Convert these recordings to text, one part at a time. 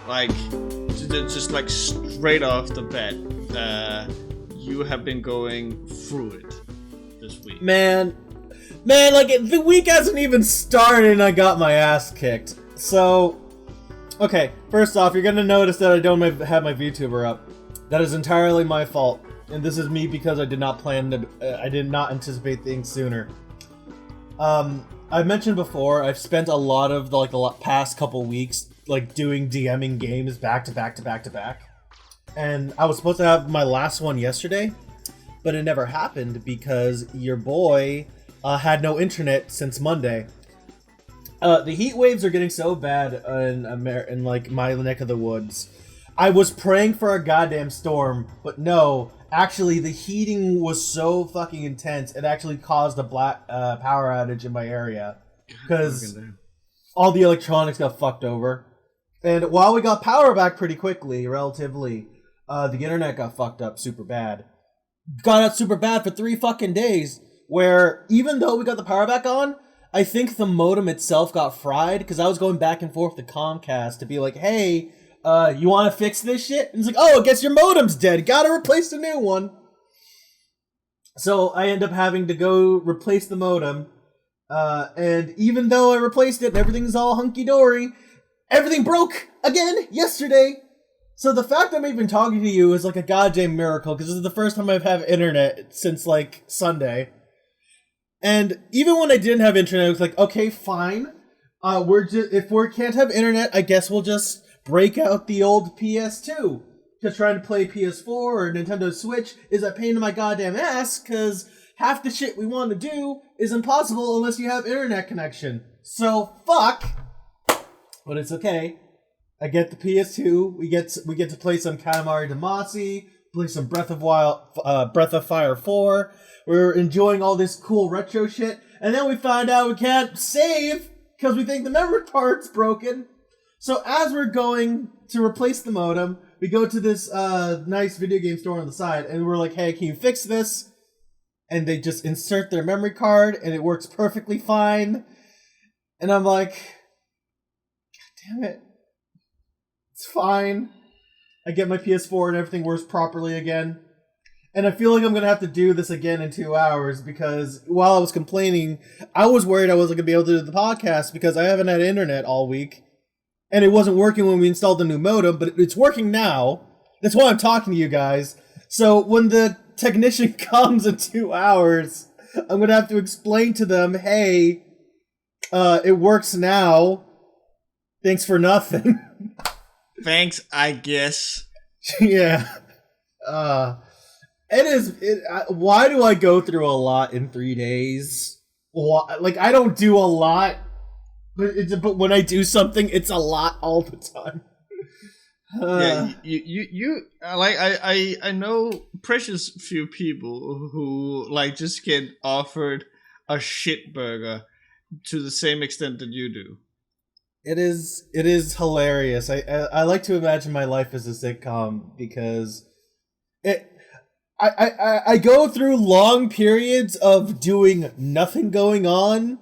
like, just like straight off the bat, you have been going through it this week. Man, like, the week hasn't even started and I got my ass kicked. So, okay, first off, you're gonna notice that I don't have my VTuber up. That is entirely my fault. And this is me because I did not anticipate things sooner. I've mentioned before, I've spent a lot of the past couple weeks like doing DMing games back to back. And I was supposed to have my last one yesterday, but it never happened because your boy had no internet since Monday. The heat waves are getting so bad in like my neck of the woods. I was praying for a goddamn storm, but no. Actually, the heating was so fucking intense, it actually caused a black power outage in my area. Because all the electronics got fucked over. And while we got power back pretty quickly, relatively, the internet got fucked up super bad. Got out super bad for 3 fucking days, where even though we got the power back on, I think the modem itself got fried, because I was going back and forth to Comcast to be like, hey, you want to fix this shit? And it's like, oh, I guess your modem's dead. Gotta replace the new one. So I end up having to go replace the modem. And even though I replaced it and everything's all hunky-dory, everything broke again yesterday. So the fact that I'm even talking to you is like a goddamn miracle, because this is the first time I've had internet since like Sunday. And even when I didn't have internet, I was like, okay, fine. If we can't have internet, I guess we'll just break out the old PS2. Because trying to play PS4 or Nintendo Switch is a pain in my goddamn ass, because half the shit we want to do is impossible unless you have internet connection. So, fuck. But it's okay. I get the PS2. We get to play some Katamari Damacy, play some Breath of Fire 4. We're enjoying all this cool retro shit. And then we find out we can't save because we think the memory card's broken. So as we're going to replace the modem, we go to this nice video game store on the side, and we're like, hey, can you fix this? And they just insert their memory card, and it works perfectly fine. And I'm like, God damn it. It's fine. I get my PS4 and everything works properly again. And I feel like I'm going to have to do this again in 2 hours, because while I was complaining, I was worried I wasn't going to be able to do the podcast because I haven't had internet all week. And it wasn't working when we installed the new modem, but it's working now. That's why I'm talking to you guys. So when the technician comes in 2 hours, I'm going to have to explain to them, hey, it works now. Thanks for nothing. Thanks, I guess. Yeah. Why do I go through a lot in 3 days? Like, I don't do a lot. But when I do something, it's a lot all the time. Yeah, you like I know precious few people who like just get offered a shit burger to the same extent that you do. It is hilarious. I like to imagine my life as a sitcom, because I go through long periods of doing nothing going on.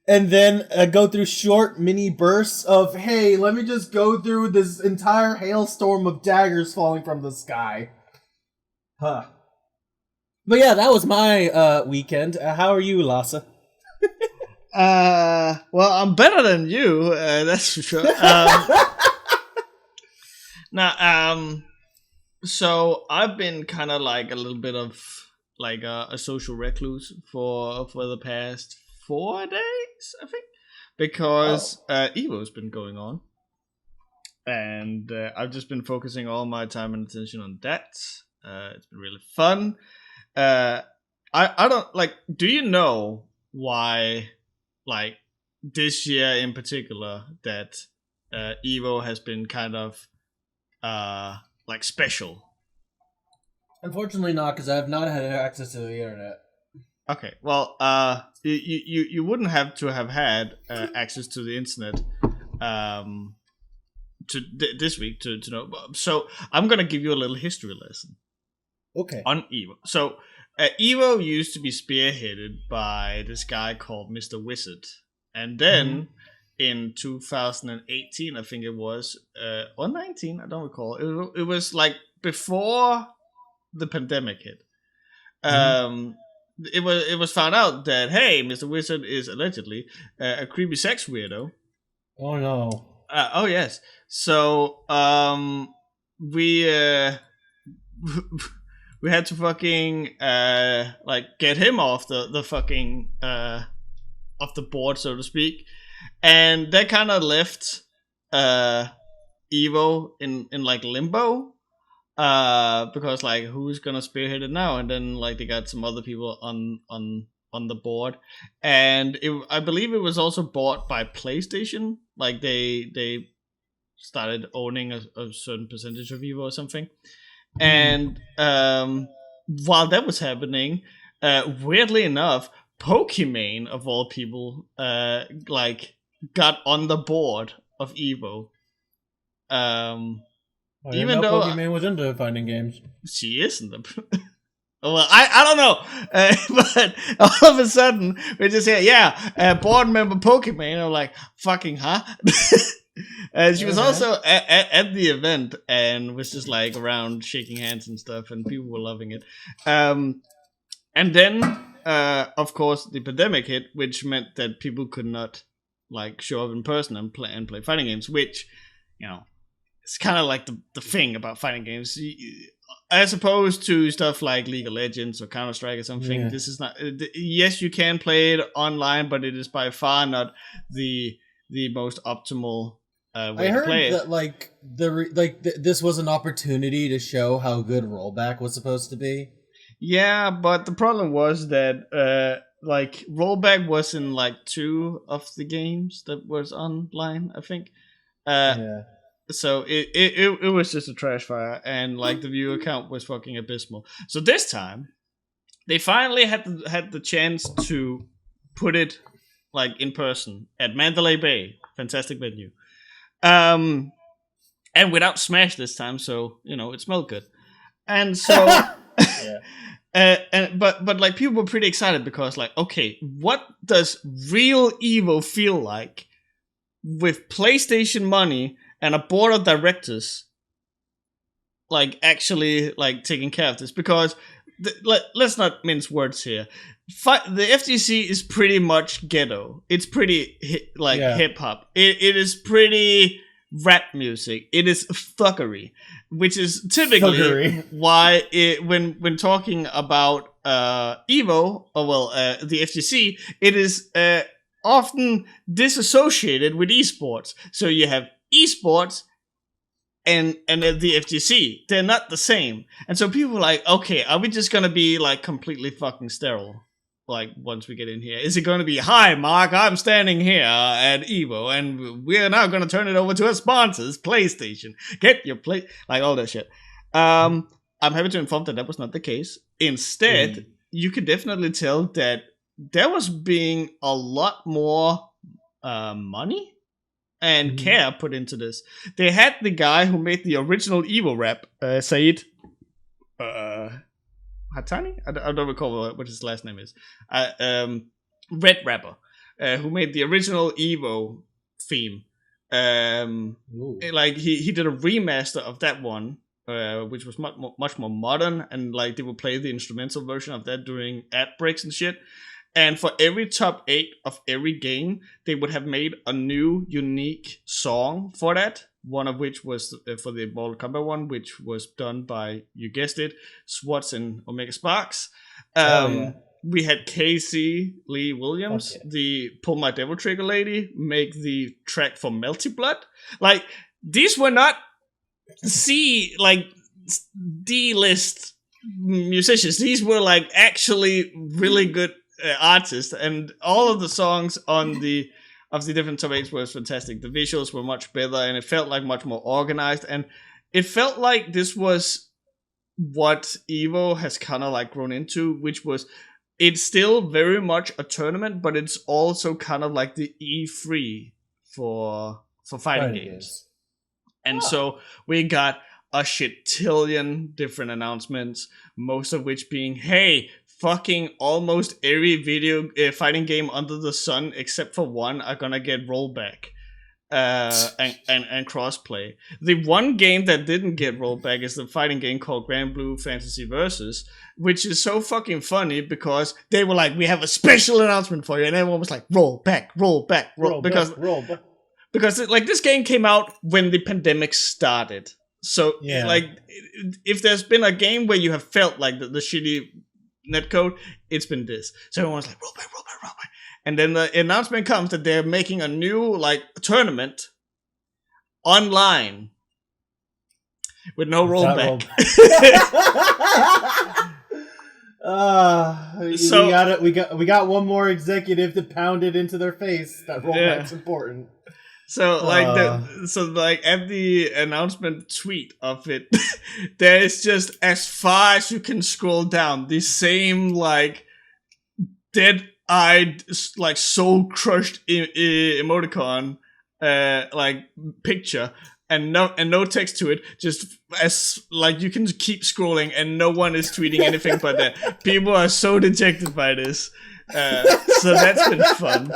And then go through short mini bursts of, hey, let me just go through this entire hailstorm of daggers falling from the sky. Huh. But yeah, that was my weekend. How are you, Lasse? Well, I'm better than you, that's for sure. So I've been kind of like a little bit of like a social recluse for the past 4 days, I think, because Evo's been going on, and I've just been focusing all my time and attention on that. It's been really fun. I don't like. Do you know why, like, this year in particular, that Evo has been kind of like special? Unfortunately, not, because I have not had access to the internet. Okay, well, you wouldn't have to have had access to the internet this week to know. So I'm gonna give you a little history lesson. Okay. On Evo. So Evo used to be spearheaded by this guy called Mr. Wizard, and then in 2018, I think it was, or 19, I don't recall. It was like before the pandemic hit. It was found out that, hey, Mr. Wizard is allegedly a creepy sex weirdo. Oh no. Oh yes. So we we had to fucking like get him off the fucking off the board, so to speak, and that kind of left Evo in like limbo. Because like who's gonna spearhead it now? And then like they got some other people on the board, and I believe it was also bought by PlayStation. Like they started owning a certain percentage of Evo or something. And while that was happening, weirdly enough, Pokimane of all people like got on the board of Evo. Even though Pokimane was into fighting games, she isn't. Well, I don't know, but all of a sudden we just hear, board member Pokimane. I'm like, fucking huh? She was also at the event and was just like around shaking hands and stuff, and people were loving it. And then, of course, the pandemic hit, which meant that people could not like show up in person and play fighting games, which, you know, it's kind of like the thing about fighting games. As opposed to stuff like League of Legends or Counter-Strike or something, this is not. Yes, you can play it online, but it is by far not the most optimal way to play it. I heard that this was an opportunity to show how good rollback was supposed to be. Yeah, but the problem was that like rollback was in like 2 of the games that was online, I think. So it was just a trash fire, and like the viewer count was fucking abysmal. So this time, they finally had the chance to put it like in person at Mandalay Bay, fantastic venue, and without Smash this time. So you know it smelled good, and so but like people were pretty excited because like, okay, what does real Evo feel like with PlayStation money and a board of directors like actually like taking care of this? Because let's not mince words here. The FGC is pretty much ghetto. It's pretty hip hop. It is pretty rap music. It is thuggery, which is typically why when talking about Evo, the FGC, it is often disassociated with esports. So you have esports and the FGC, they're not the same. And so people were like, okay, are we just gonna be like completely fucking sterile like once we get in here? Is it gonna be, hi Mark, I'm standing here at Evo and we're now gonna turn it over to our sponsors, PlayStation, get your play, like all that shit. I'm happy to inform that was not the case. Instead, you could definitely tell that there was being a lot more money and care put into this. They had the guy who made the original Evo rap, Said Hatani? I don't recall what his last name is. Red Rapper, who made the original Evo theme. Like he did a remaster of that one, which was much more modern, and like they would play the instrumental version of that during ad breaks and shit. And for every top 8 of every game, they would have made a new, unique song for that. One of which was for the Mortal Kombat one, which was done by, you guessed it, Swartz and Omega Sparks. We had Casey Lee Williams, the Pull My Devil Trigger lady, make the track for Melty Blood. Like, these were not D-list musicians. These were like actually really good artists, and all of the songs of the different top 8s was fantastic. The visuals were much better, and it felt like much more organized, and it felt like this was what Evo has kind of like grown into, which was, it's still very much a tournament, but it's also kind of like the E3 for fighting games. And so we got a shitillion different announcements, most of which being, hey, fucking almost every video fighting game under the sun except for one are gonna get rollback and crossplay. The one game that didn't get rollback is the fighting game called Grand Blue Fantasy Versus, which is so fucking funny because they were like, we have a special announcement for you, and everyone was like, roll back, because like this game came out when the pandemic started. So like if there's been a game where you have felt like the shitty netcode, it's been this. So everyone's like, roll back. And then the announcement comes that they're making a new like tournament online with no rollback. So we got one more executive to pound it into their face that rollback's important. So like at the announcement tweet of it, there is just as far as you can scroll down the same like dead-eyed, like soul-crushed emoticon, like picture, and no text to it. Just as like you can keep scrolling, and no one is tweeting anything but that. People are so dejected by this. So that's been fun.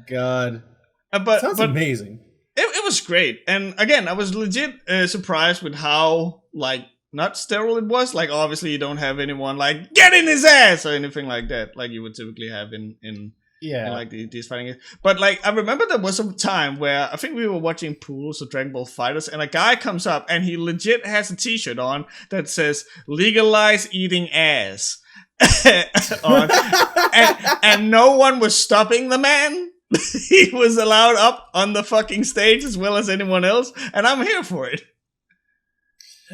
God. But amazing. It was great. And again, I was legit surprised with how, like, not sterile it was. Like, obviously you don't have anyone, like, get in his ass or anything like that, like you would typically have in like these fighting games. But, like, I remember there was a time where I think we were watching pools of Dragon Ball Fighters, and a guy comes up and he legit has a t-shirt on that says, legalize eating ass. and no one was stopping the man. He was allowed up on the fucking stage as well as anyone else, and I'm here for it.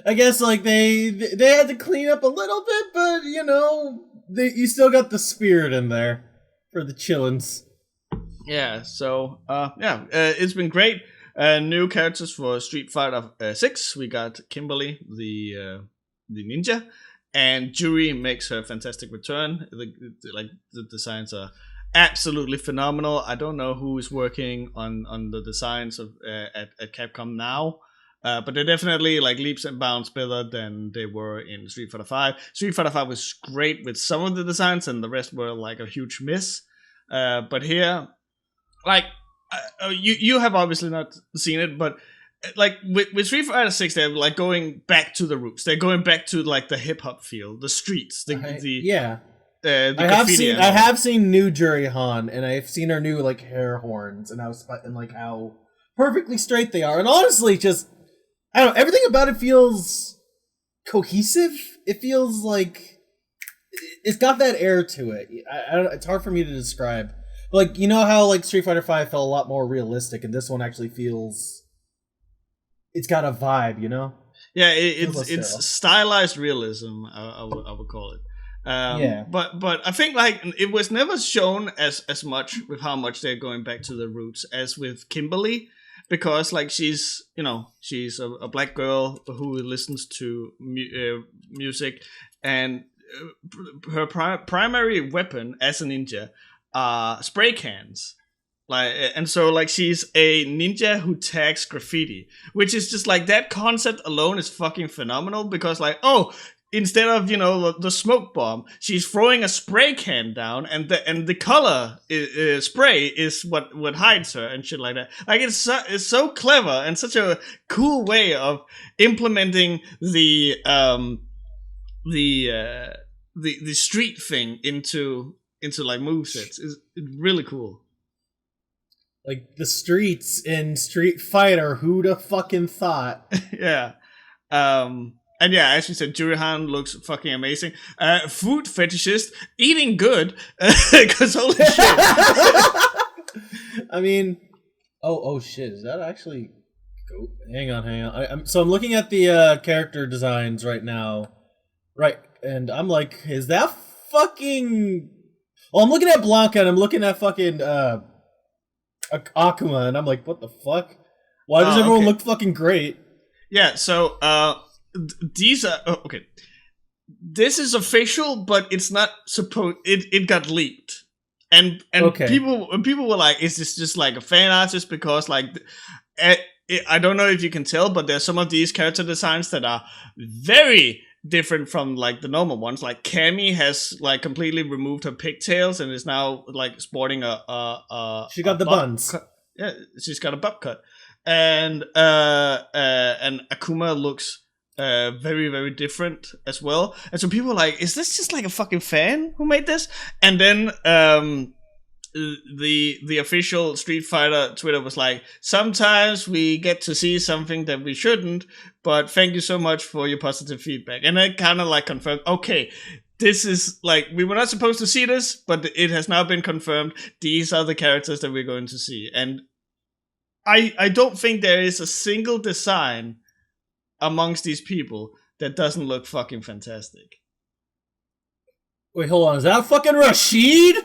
I guess like they had to clean up a little bit, but you know, you still got the spirit in there for the chillins. Yeah, so it's been great. New characters for Street Fighter 6. We got Kimberly, the ninja, and Juri makes her fantastic return. The designs are absolutely phenomenal. I don't know who is working on the designs of at Capcom now, but they're definitely like leaps and bounds better than they were in Street Fighter 5. Street Fighter 5 was great with some of the designs, and the rest were like a huge miss. But here, like you have obviously not seen it, but like with Street Fighter 6, they're like going back to the roots. They're going back to like the hip hop feel, the streets, I have seen new Juri Han, and I've seen her new like hair horns, and how perfectly straight they are. And honestly, just I don't know, everything about it feels cohesive. It feels like it's got that air to it. I don't, it's hard for me to describe. Like, you know how like Street Fighter 5 felt a lot more realistic, and this one actually feels it's got a vibe, you know? Yeah, it's stylized realism. I would call it. But I think like it was never shown as much with how much they're going back to the roots as with Kimberly, because like she's a black girl who listens to music, and her primary weapon as a ninja are spray cans. And so like she's a ninja who tags graffiti, which is just like that concept alone is fucking phenomenal, because like, oh, instead of the smoke bomb, she's throwing a spray can down, and the color spray is what hides her and shit like that. Like it's so clever and such a cool way of implementing the street thing into like movesets. It's really cool. Like the streets in Street Fighter, who'da fucking thought? Yeah. And yeah, as you said, Juri Han looks fucking amazing. Food fetishist, eating good, because holy shit. I mean, oh shit, is that actually... Hang on. I'm looking at the character designs right now. Right, and I'm like, is that fucking... Well, I'm looking at Blanca, and I'm looking at fucking Akuma, and I'm like, what the fuck? Why does everyone look fucking great? Yeah, so these are okay. This is official, but it's not supposed. It got leaked, and people were like, "Is this just like a fan art?" Just because like I don't know if you can tell, but there's some of these character designs that are very different from like the normal ones. Like Cammy has like completely removed her pigtails and is now like sporting she got the buns. Yeah, she's got a butt cut, and Akuma looks very, very different as well. And so people are like, is this just like a fucking fan who made this? And then the official Street Fighter Twitter was like, sometimes we get to see something that we shouldn't, but thank you so much for your positive feedback. And it kind of like confirmed, okay, this is like, we were not supposed to see this, but it has now been confirmed. These are the characters that we're going to see. And I don't think there is a single design amongst these people that doesn't look fucking fantastic. Wait, hold on. Is that fucking Rashid?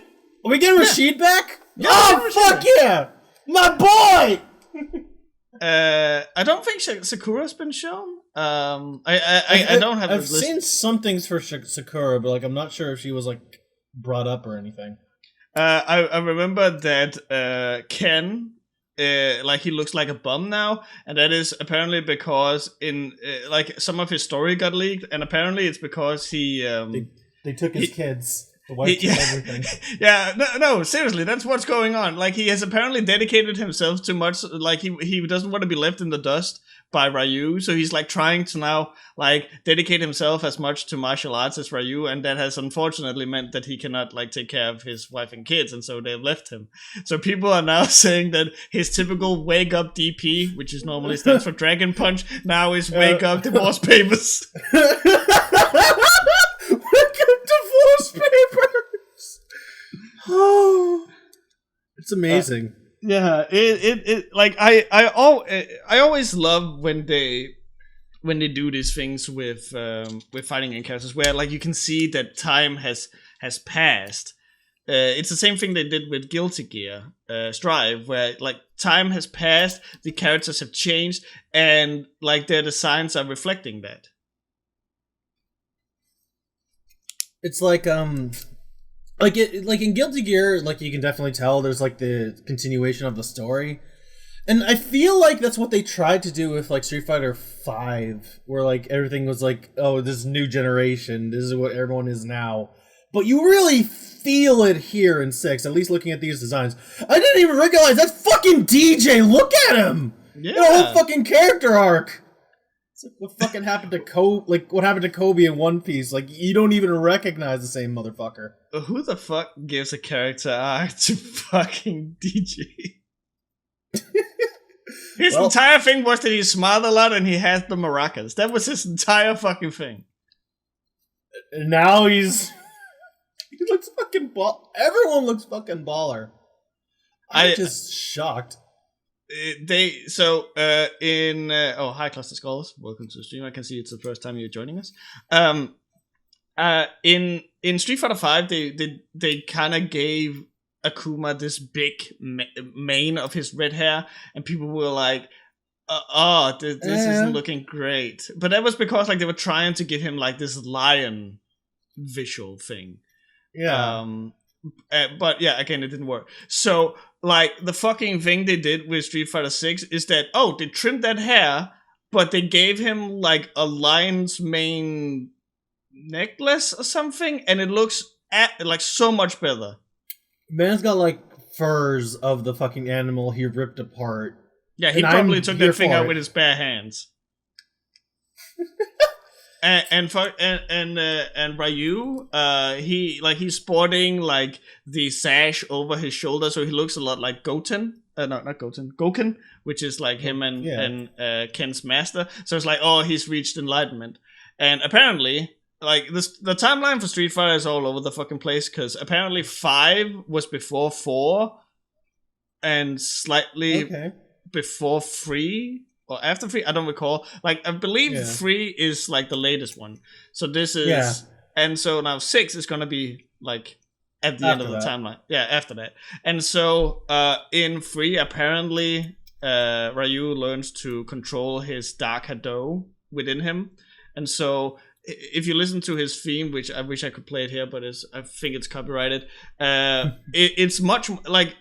Are we getting Rashid back? Yeah, oh, fuck yeah! My boy! I don't think Sakura's been shown. I don't have. I've seen some things for Sakura, but like I'm not sure if she was like brought up or anything. I remember that Ken, like he looks like a bum now, and that is apparently because in like some of his story got leaked, and apparently it's because he they took his kids. The wife and everything. Yeah, no, seriously, that's what's going on. Like, he has apparently dedicated himself too much. Like, he doesn't want to be left in the dust by Ryu, so he's like trying to now like dedicate himself as much to martial arts as Ryu, and that has unfortunately meant that he cannot like take care of his wife and kids, and so they've left him. So people are now saying that his typical wake up DP, which is normally stands for Dragon Punch, now is wake up divorce papers. Divorce papers. Oh, it's amazing. Yeah, it like I always love when they do these things with fighting game characters where like you can see that time has passed. It's the same thing they did with Guilty Gear Strive, where like time has passed, the characters have changed, and like their designs are reflecting that. It's like in Guilty Gear, like you can definitely tell there's like the continuation of the story, and I feel like that's what they tried to do with like Street Fighter V, where like everything was like, oh, this is new generation, this is what everyone is now. But you really feel it here in 6, at least looking at these designs. I didn't even recognize that's fucking DJ. Look at him. Yeah, the whole fucking character arc. It's like what fucking happened to Kobe? Like what happened to Kobe in One Piece? Like you don't even recognize the same motherfucker. Who the fuck gives a character arc to fucking DJ? His entire thing was that he smiled a lot and he had the maracas. That was his entire fucking thing. And now he looks fucking everyone looks fucking baller. I'm just shocked. Hi Cluster Skulls, welcome to the stream. I can see it's the first time you're joining us. In Street Fighter V, they kind of gave Akuma this big mane of his red hair, and people were like, this isn't looking great. But that was because like they were trying to give him like this lion visual thing. Yeah. But yeah, again, it didn't work. So like the fucking thing they did with Street Fighter 6 is that they trimmed that hair, but they gave him like a lion's mane necklace or something, and it looks like so much better. Man's got like furs of the fucking animal he ripped apart. Yeah, he probably took that thing out with his bare hands. And Ryu, he's sporting like the sash over his shoulder, so he looks a lot like Goten. Not Goten, Goken, which is like him and Ken's master. So it's like, he's reached enlightenment. And apparently, like the timeline for Street Fighter is all over the fucking place, because apparently 5 was before 4, and slightly before 3. Or after 3, I don't recall. Like, I believe 3 is like the latest one. So this is, and so now 6 is gonna be like at the end of the timeline. Yeah, after that. And so in 3, apparently Ryu learns to control his Dark Hado within him. And so if you listen to his theme, which I wish I could play it here, but I think it's copyrighted. It's much like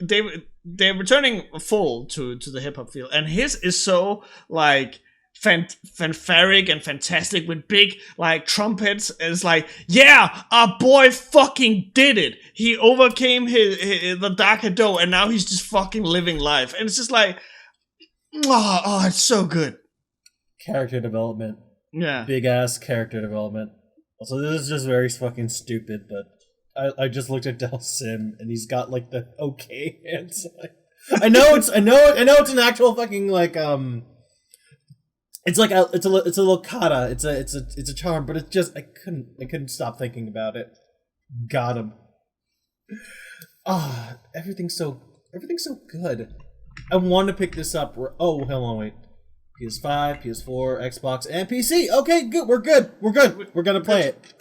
they're returning full to the hip hop feel, and his is so like fanfaric and fantastic with big like trumpets. It's like, yeah, our boy fucking did it. He overcame the dark Hado, and now he's just fucking living life. And it's just like, oh, it's so good. Character development. Yeah. Big ass character development. Also, this is just very fucking stupid, but I just looked at Del Sim and he's got like the okay hands. I know it's an actual fucking like it's like it's a little kata. It's a charm, but it's just I couldn't stop thinking about it. Got him. Ah, everything's so good. I want to pick this up. Oh, hold on, wait. PS5, PS4, Xbox, and PC. Okay, good. We're good. We're gonna play it.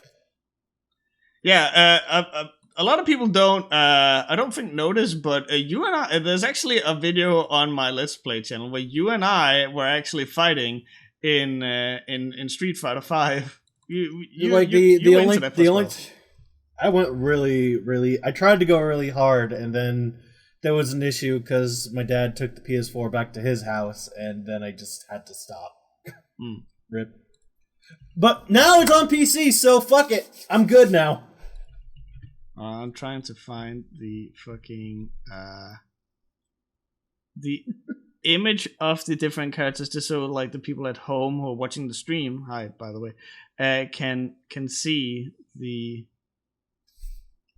Yeah, a lot of people don't. I don't think notice, but you and I. There's actually a video on my Let's Play channel where you and I were actually fighting in Street Fighter 5. The only. I went really. I tried to go really hard, and then there was an issue because my dad took the PS4 back to his house, and then I just had to stop. Rip. But now it's on PC, so fuck it. I'm good now. I'm trying to find the fucking the image of the different characters, just so like the people at home who are watching the stream, hi by the way, can see the.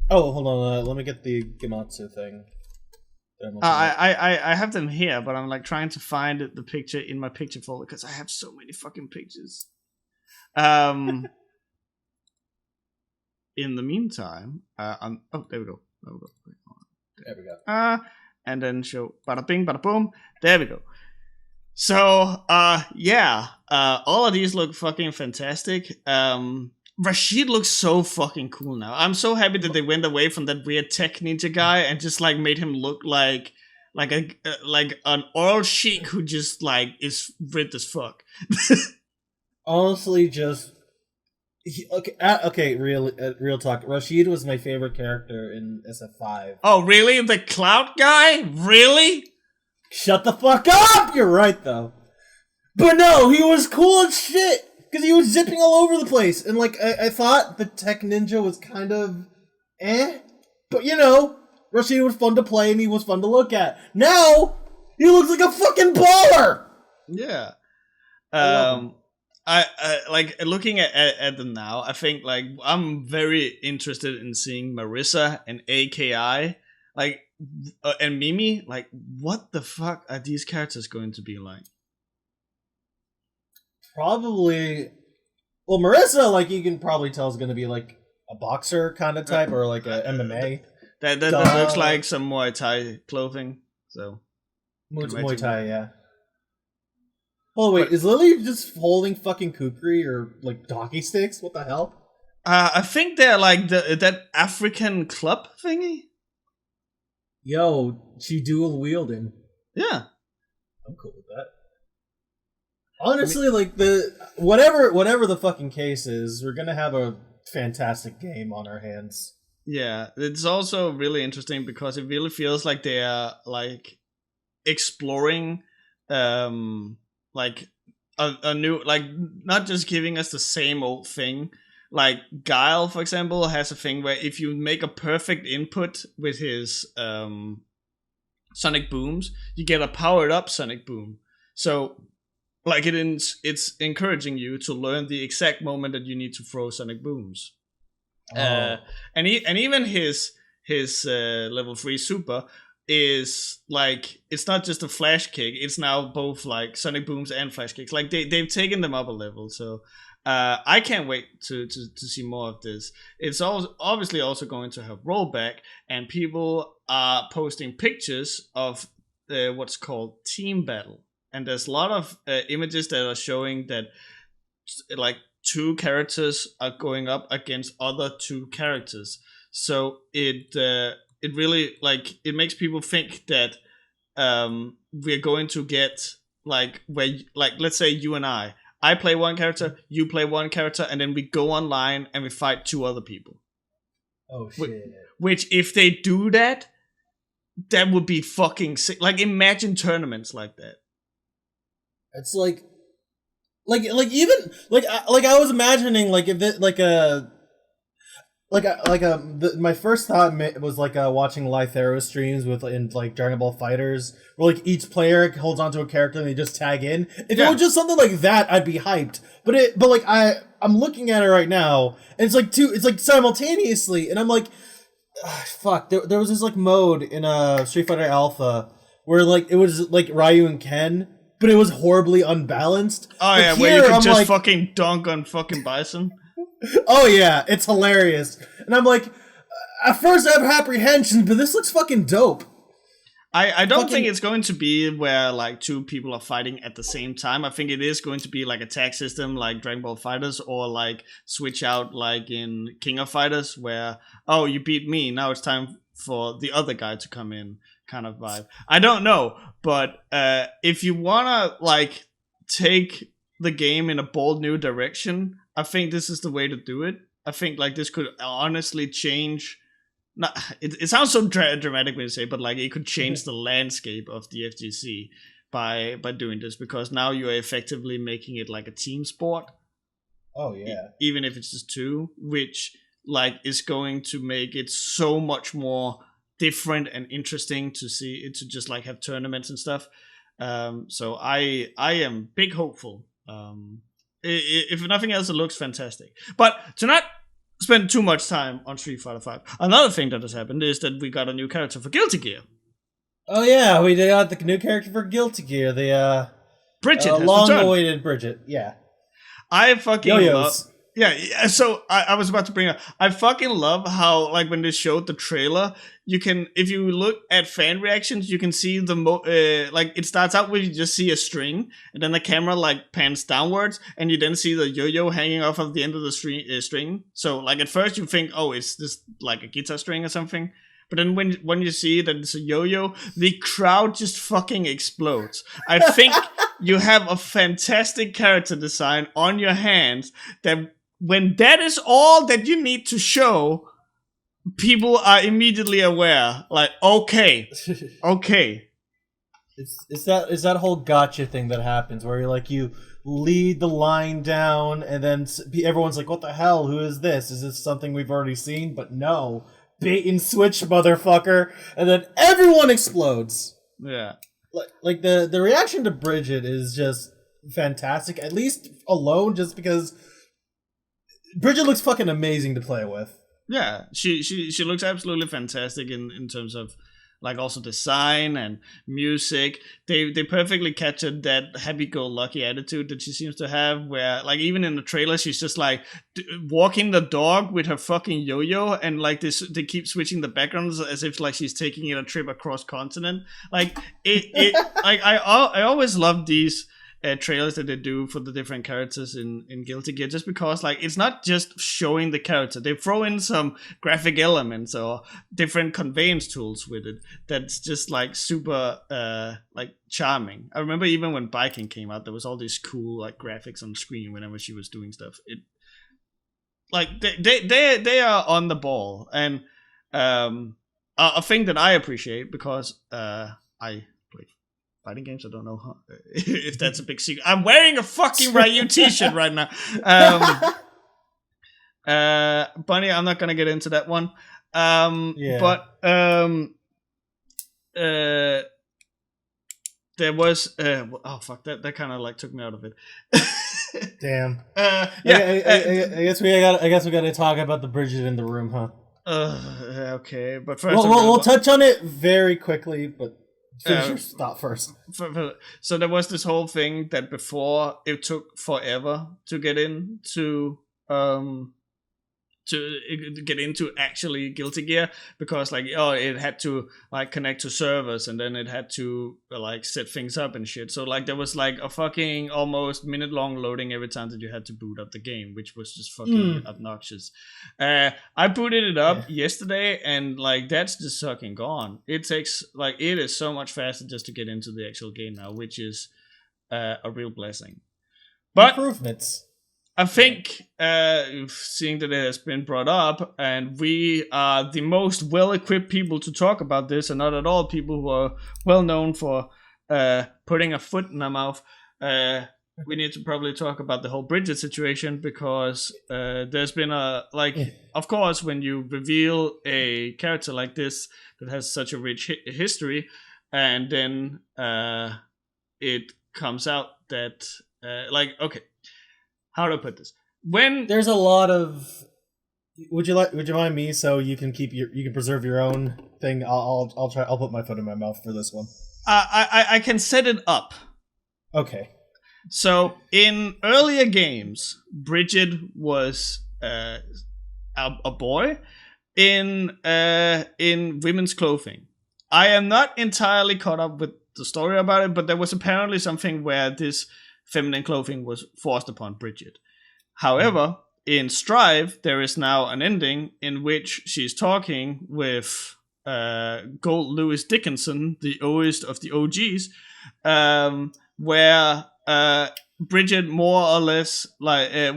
Oh, hold on. Let me get the Gematsu thing. I have them here, but I'm like trying to find the picture in my picture folder because I have so many fucking pictures. In the meantime, oh, there we go. There we go. And then show bada bing, bada boom. There we go. So, yeah, all of these look fucking fantastic. Rashid looks so fucking cool now. I'm so happy that they went away from that weird tech ninja guy and just like made him look like an oral sheik who just like is ripped as fuck. Honestly, just okay. Real talk. Rashid was my favorite character in SF5. Oh, really? The clout guy? Really? Shut the fuck up! You're right though. But no, he was cool as shit. Because he was zipping all over the place. And, like, I thought the Tech Ninja was kind of But, you know, Rashid was fun to play and he was fun to look at. Now, he looks like a fucking baller! Yeah. I like, looking at them now, I think, like, I'm very interested in seeing Marissa and AKI. Like, and Mimi. Like, what the fuck are these characters going to be like? Probably, well, Marissa, like you can probably tell, is going to be like a boxer kind of type, or like a MMA. That looks like some Muay Thai clothing. So Muay Thai, yeah. Oh wait, is Lily just holding fucking kukri or like doggy sticks? What the hell? I think they're like that African club thingy. Yo, she dual wielding. Yeah, I'm cool with that. Honestly, like the whatever the fucking case is, we're gonna have a fantastic game on our hands. Yeah, it's also really interesting because it really feels like they are like exploring, like a new, like not just giving us the same old thing. Like Guile, for example, has a thing where if you make a perfect input with his sonic booms, you get a powered up sonic boom. So. Like it's encouraging you to learn the exact moment that you need to throw sonic booms, and even his level 3 super is like it's not just a flash kick; it's now both like sonic booms and flash kicks. Like they've taken them up a level, so I can't wait to see more of this. It's obviously also going to have rollback, and people are posting pictures of what's called team battle. And there's a lot of images that are showing that like 2 characters are going up against other 2 characters. So it really like it makes people think that we're going to get like where like let's say you and I play one character, you play one character, and then we go online and we fight 2 other people. Oh shit! Which if they do that, That would be fucking sick. Like, imagine tournaments like that. It's like even I was imagining like if it my first thought was like watching Lythero streams with in like Dragon Ball Fighters, where like each player holds onto a character and they just tag in. If it was just something like that, I'd be hyped. But I'm looking at it right now, and it's like simultaneously, and I'm like, fuck. There was this like mode in Street Fighter Alpha where like it was like Ryu and Ken, but it was horribly unbalanced. Oh yeah, where you could just like, fucking dunk on fucking Bison. Oh yeah, it's hilarious. And I'm like, at first I have apprehensions, but this looks fucking dope. I don't think it's going to be where like two people are fighting at the same time. I think it is going to be like a tag system like Dragon Ball Fighters, or like switch out like in King of Fighters where, oh, you beat me, now it's time for the other guy to come in kind of vibe. I don't know, but if you wanna like take the game in a bold new direction, I think this is the way to do it. I think like this could honestly change. It sounds so dramatic when you say, but like it could change the landscape of the FGC by doing this, because now you are effectively making it like a team sport. Oh yeah. Even if it's just two, which like is going to make it so much more different and interesting to see it, to just like have tournaments and stuff. So I am big hopeful. If nothing else, it looks fantastic. But to not spend too much time on Street Fighter V, another thing that has happened is that we got a new character for Guilty Gear. Oh yeah, we got the new character for Guilty Gear. The Bridget, long-awaited Bridget. Yeah, I fucking Yo-yos. Yeah, so I was about to bring up, I fucking love how, like, when they showed the trailer, you can, if you look at fan reactions, you can see like, it starts out with you just see a string, and then the camera, like, pans downwards, and you then see the yo-yo hanging off of the end of the string. So, like, at first you think, oh, it's just, like, a guitar string or something. But then when you see that it's a yo-yo, the crowd just fucking explodes. I think you have a fantastic character design on your hands that when that is all that you need to show, people are immediately aware. Like, okay. It's that whole gotcha thing that happens where you're like, you lead the line down and then everyone's like, what the hell? Who is this? Is this something we've already seen? But no. Bait and switch, motherfucker. And then everyone explodes. Yeah. Like the reaction to Bridget is just fantastic, at least alone, just because Bridget looks fucking amazing to play with. Yeah, she looks absolutely fantastic in terms of like also design and music. They perfectly captured that happy-go-lucky attitude that she seems to have, where like even in the trailer she's just like walking the dog with her fucking yo-yo, and like they keep switching the backgrounds as if like she's taking it a trip across continent. Like it like I always love these trailers that they do for the different characters in Guilty Gear, just because like it's not just showing the character, they throw in some graphic elements or different conveyance tools with it that's just like super like charming. I remember even when Biking came out, there was all these cool like graphics on screen whenever she was doing stuff. It like they are on the ball, and a thing that I appreciate, because I fighting games. I don't know if that's a big secret. I'm wearing a fucking Ryu t-shirt right now. Bunny, I'm not gonna get into that one. Yeah. But there was oh fuck, that kind of like took me out of it. Damn. Yeah. I guess we got to talk about the Bridget in the room, huh? Okay, but first we'll touch on it very quickly, but finish your thought first. So there was this whole thing that before it took forever to get into actually Guilty Gear, because like it had to like connect to servers, and then it had to like set things up and shit. So like there was like a fucking almost minute long loading every time that you had to boot up the game, which was just fucking obnoxious. I booted it up yesterday, and like that's just fucking gone. It takes like, it is so much faster just to get into the actual game now, which is a real blessing. But improvements. I think, seeing that it has been brought up, and we are the most well-equipped people to talk about this, and not at all people who are well known for putting a foot in their mouth. We need to probably talk about the whole Bridget situation, because there's been of course, when you reveal a character like this that has such a rich history, and then it comes out that, okay. How do I put this? When there's a lot of, would you mind me so you can preserve your own thing? I'll try. I'll put my foot in my mouth for this one. I can set it up. Okay. So in earlier games, Bridget was a boy in women's clothing. I am not entirely caught up with the story about it, but there was apparently something where this feminine clothing was forced upon Bridget. However, in Strive, there is now an ending in which she's talking with Gold Lewis Dickinson, the oldest of the OGs, where Bridget more or less, Gold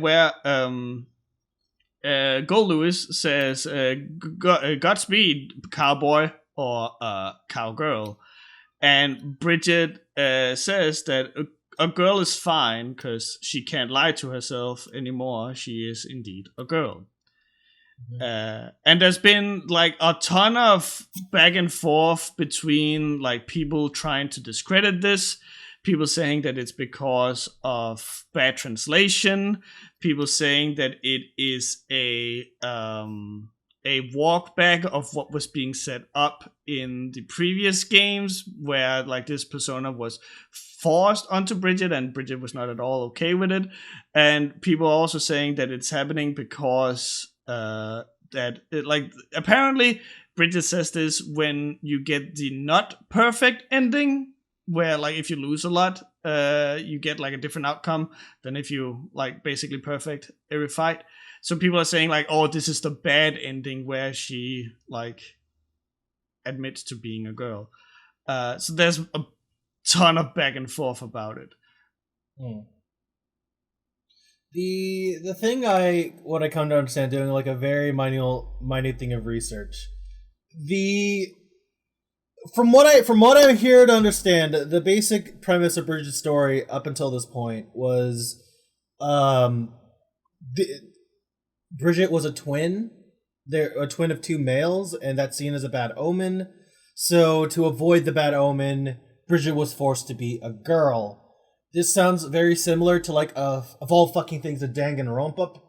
Lewis says, Godspeed, cowboy, or cowgirl. And Bridget says that a girl is fine because she can't lie to herself anymore. She is indeed a girl. Mm-hmm. And there's been a ton of back and forth between people trying to discredit this, people saying that it's because of bad translation, people saying that it is a walk back of what was being set up in the previous games, where this persona was forced onto Bridget and Bridget was not at all okay with it. And people are also saying that it's happening because apparently Bridget says this when you get the not perfect ending, where if you lose a lot, you get a different outcome than if you basically perfect every fight. So people are saying this is the bad ending where she admits to being a girl. So there's a ton of back and forth about it. The thing what I come to understand, doing a very minute thing of research, from what I'm here to understand, the basic premise of Bridget's story up until this point was Bridget was a twin. They're a twin of two males, and that's seen as a bad omen. So to avoid the bad omen, Bridget was forced to be a girl. This sounds very similar to of all fucking things, a Danganronpa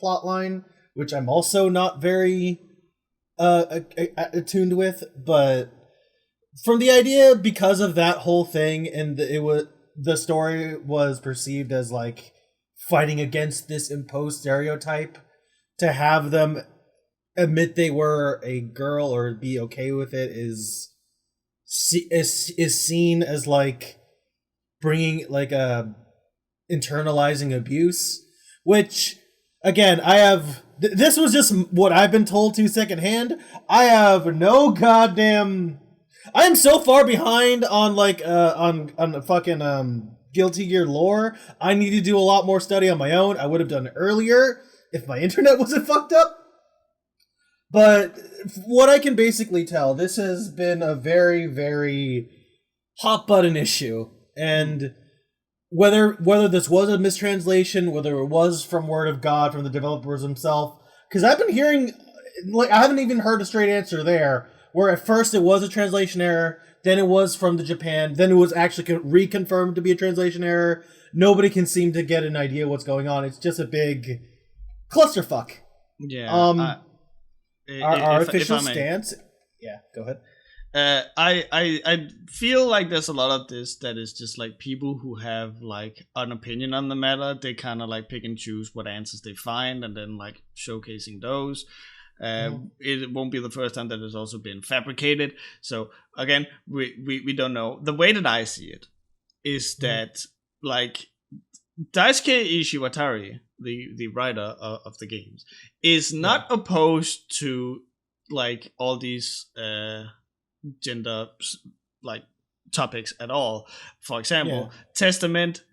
plotline, which I'm also not very attuned with. But from the idea, because of that whole thing, and the story was perceived as fighting against this imposed stereotype, to have them admit they were a girl or be okay with it is seen as bringing internalizing abuse, which again, this was just what I've been told to secondhand. I have no goddamn, I am so far behind on on fucking Guilty Gear lore. I need to do a lot more study on my own. I would have done it earlier if my internet wasn't fucked up. But what I can basically tell, this has been a very, very hot button issue. And whether this was a mistranslation, whether it was from word of God, from the developers themselves, because I've been hearing, I haven't even heard a straight answer there, where at first it was a translation error, then it was from the Japan, then it was actually reconfirmed to be a translation error. Nobody can seem to get an idea what's going on. It's just a big clusterfuck. Yeah. Our official stance. Yeah, go ahead. I feel there's a lot of this that is just people who have an opinion on the matter. They kind of pick and choose what answers they find and then showcasing those. It won't be the first time that it's also been fabricated. So again, we don't know. The way that I see it is that Daisuke Ishiwatari, the writer of the games, is not opposed to all these gender topics at all. For example, Testament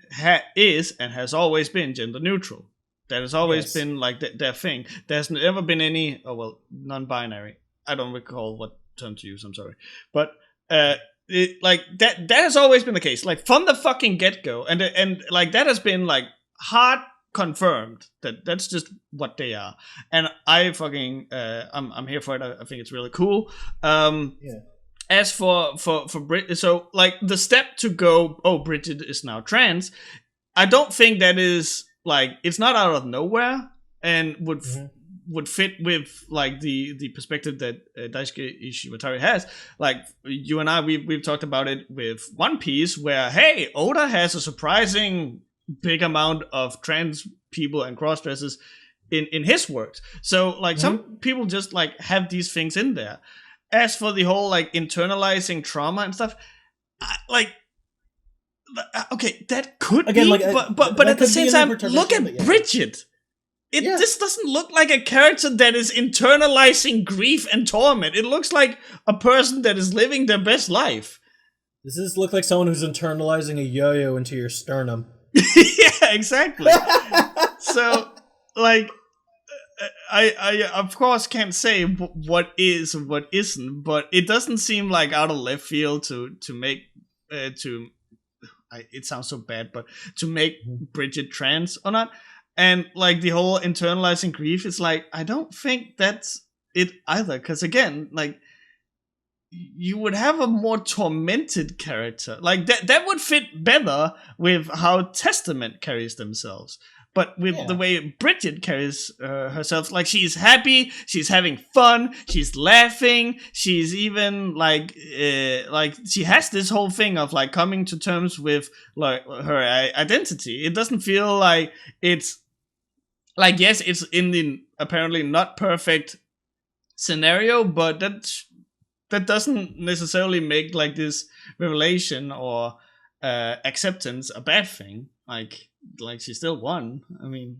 is and has always been gender neutral. That has always been like their thing. There's never been any non-binary. I don't recall what term to use. I'm sorry, but that has always been the case. Like from the fucking get-go, and like that has been like hard confirmed that that's just what they are. And I fucking I'm here for it. I think it's really cool. As for Brit, so like the step to go, Bridget is now trans. I don't think that is like, it's not out of nowhere, and would fit with like the perspective that Daisuke Ishiwatari has. Like you and I, we've talked about it with One Piece, where hey, Oda has a surprising big amount of trans people and cross-dressers in his works. So like some people just like have these things in there. As for the whole like internalizing trauma and stuff, okay, that could be, but at the same time, look at Bridget. This doesn't look like a character that is internalizing grief and torment. It looks like a person that is living their best life. Does this look like someone who's internalizing a yo-yo into your sternum? Yeah, exactly. So, like, I of course can't say what is and what isn't, but it doesn't seem like out of left field to make it sounds so bad, but to make Bridget trans or not. And like the whole internalizing grief is like, I don't think that's it either, because again, like, you would have a more tormented character. Like that would fit better with how Testament carries themselves. But with the way Bridget carries herself, like she's happy, she's having fun, she's laughing, she's even like she has this whole thing of like coming to terms with like her identity. It doesn't feel like it's like, yes, it's in the apparently not perfect scenario, but that doesn't necessarily make like this revelation or acceptance a bad thing. Like she still won. I mean,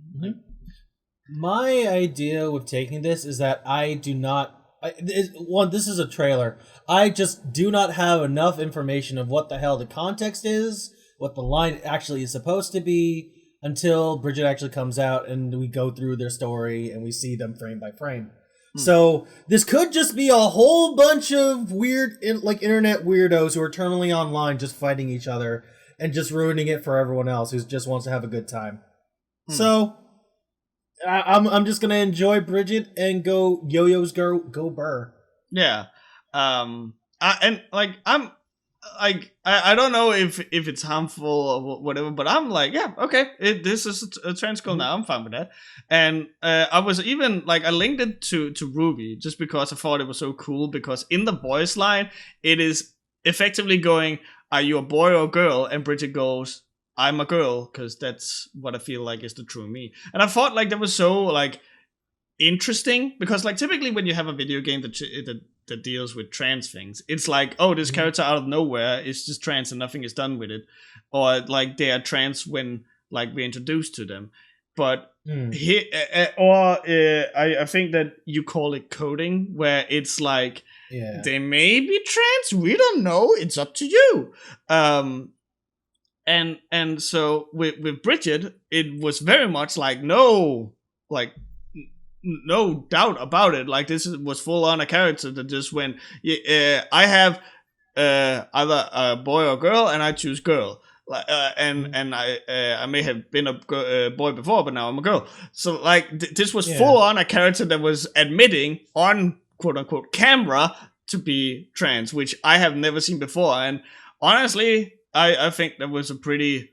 my idea with taking this is that I do not. This is a trailer. I just do not have enough information of what the hell the context is, what the line actually is supposed to be, until Bridget actually comes out and we go through their story and we see them frame by frame. So this could just be a whole bunch of weird, like internet weirdos who are eternally online just fighting each other and just ruining it for everyone else who just wants to have a good time. So I'm just gonna enjoy Bridget and go yo-yos go burr. Yeah. I don't know if it's harmful or whatever, but I'm like, yeah, okay, this is a trans girl now. I'm fine with that. And I was even like, I linked it to Ruby just because I thought it was so cool, because in the boys line, it is effectively going, are you a boy or a girl? And Bridget goes, I'm a girl, because that's what I feel like is the true me. And I thought like that was so like interesting, because like typically when you have a video game that deals with trans things, it's like, oh, this character out of nowhere is just trans and nothing is done with it, or like they are trans when like we're introduced to them. But here, I think that you call it coding, where it's like, they may be trans, we don't know, it's up to you. And so with Bridget, it was very much like, no doubt about it. Like this was full on a character that just went, I have either a boy or girl, and I choose girl. And I may have been a boy before, but now I'm a girl. So like this was full on a character that was admitting on quote unquote camera to be trans, which I have never seen before. And honestly, I think that was a pretty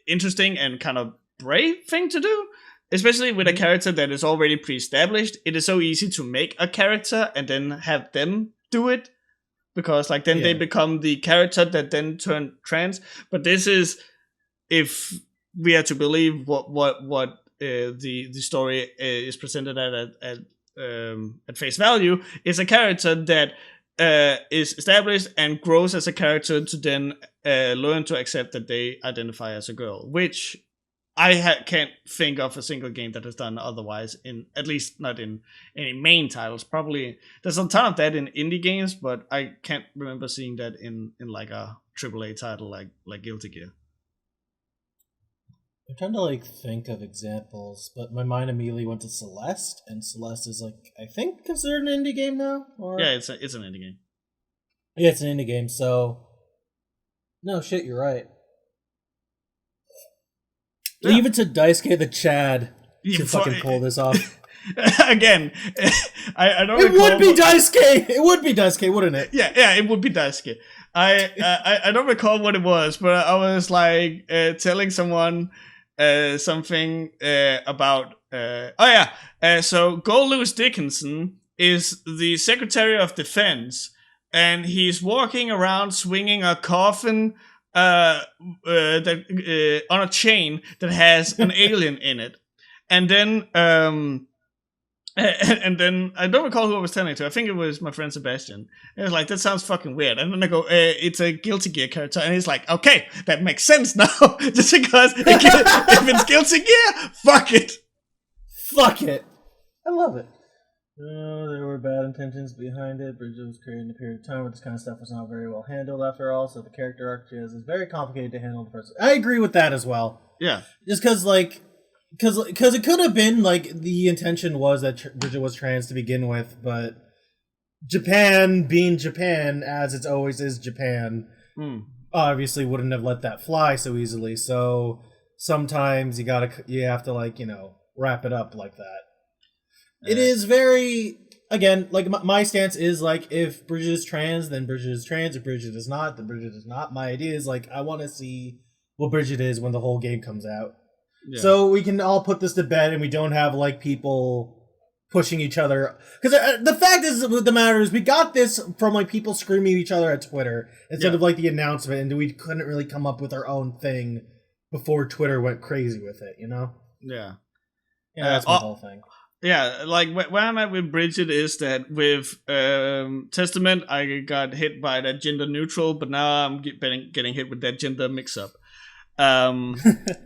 interesting and kind of brave thing to do. Especially with a character that is already pre-established. It is so easy to make a character and then have them do it, because like then they become the character that then turn trans. But this is, if we are to believe what the story is presented at face value, is a character that is established and grows as a character to then learn to accept that they identify as a girl, which I can't think of a single game that has done otherwise, at least not in any main titles. Probably there's a ton of that in indie games, but I can't remember seeing that in like a AAA title like Guilty Gear. I'm trying to like think of examples, but my mind immediately went to Celeste, and Celeste is like I think considered an indie game now. Or Yeah, it's an indie game. yeah, it's an indie game. So no shit, you're right. Yeah. Leave it to Daisuke the Chad to fucking pull this off. Again, I don't. It would be Daisuke. It would be Daisuke, wouldn't it? Yeah, it would be Daisuke. I don't recall what it was, but I was like telling someone something about. So Gold Lewis Dickinson is the Secretary of Defense, and he's walking around swinging a coffin that on a chain that has an alien in it, and then and then I don't recall who I was telling it to. I think it was my friend Sebastian. It was like, that sounds fucking weird. And then I go, it's a Guilty Gear character. And he's like, okay, that makes sense now. Just because if it's Guilty Gear, fuck it. Fuck it. I love it. There were bad intentions behind it. Bridget was created in a period of time where this kind of stuff was not very well handled after all. So the character arc is very complicated to handle. I agree with that as well. Yeah. Just because, like, because it could have been like the intention was that Bridget was trans to begin with, but Japan, being Japan as it always is Japan, obviously wouldn't have let that fly so easily. So sometimes you have to like wrap it up like that. It is very, again, like my stance is like, if Bridget is trans, then Bridget is trans. If Bridget is not, then Bridget is not. My idea is like, I want to see what Bridget is when the whole game comes out. Yeah. So we can all put this to bed and we don't have like people pushing each other. Because the fact is, the matter is, we got this from like people screaming at each other at Twitter instead of like the announcement, and we couldn't really come up with our own thing before Twitter went crazy with it, Yeah. Yeah, that's my whole thing. Yeah, like where I'm at with Bridget is that with Testament, I got hit by that gender neutral, but now I'm getting hit with that gender mix up.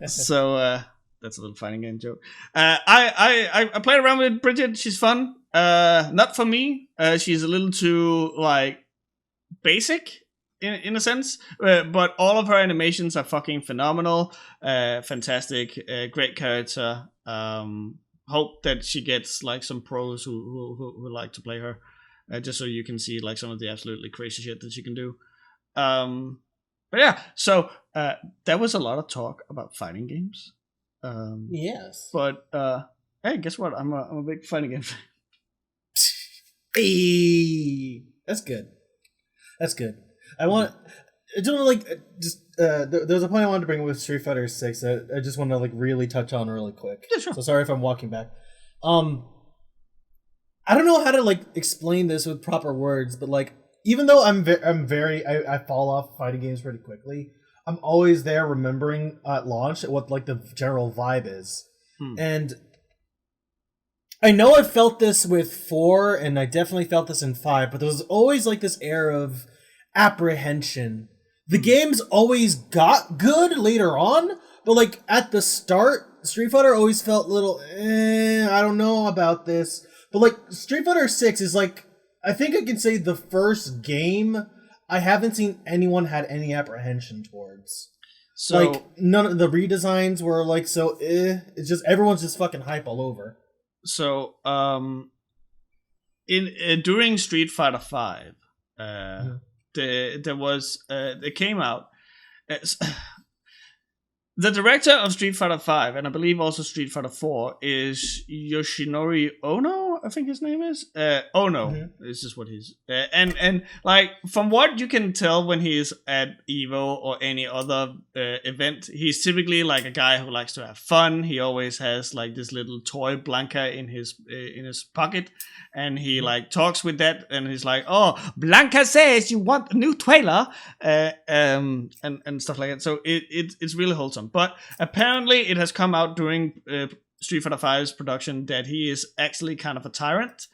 So that's a little fighting game joke. I played around with Bridget. She's fun. Not for me. She's a little too like basic in a sense, but all of her animations are fucking phenomenal. Fantastic, great character. Hope that she gets like some pros who like to play her, just so you can see like some of the absolutely crazy shit that she can do. But yeah, so there was a lot of talk about fighting games. Yes. But hey, guess what? I'm a big fighting game fan. Hey, that's good. That's good. I don't like just there's a point I wanted to bring with Street Fighter 6 that I just want to like really touch on really quick. Yeah, sure. So sorry if I'm walking back. I don't know how to like explain this with proper words, but like, even though I fall off fighting games pretty quickly, I'm always there remembering at launch what like the general vibe is. And I know I felt this with 4, and I definitely felt this in 5, but there was always like this air of apprehension. The games always got good later on, but like at the start, Street Fighter always felt little, I don't know about this. But like Street Fighter 6 is like, I think I can say the first game I haven't seen anyone had any apprehension towards. So like none of the redesigns were like so it's just everyone's just fucking hype all over. So during Street Fighter 5, there was it came out. The director of Street Fighter 5, and I believe also Street Fighter 4, is Yoshinori Ono, I think his name is. Ono, this is what he's... and like, from what you can tell when he's at EVO or any other event, he's typically like a guy who likes to have fun. He always has like this little toy Blanca in his pocket, and he like talks with that, and he's like, oh, Blanca says you want a new trailer, and stuff like that. So it's really wholesome. But apparently it has come out during Street Fighter V's production that he is actually kind of a tyrant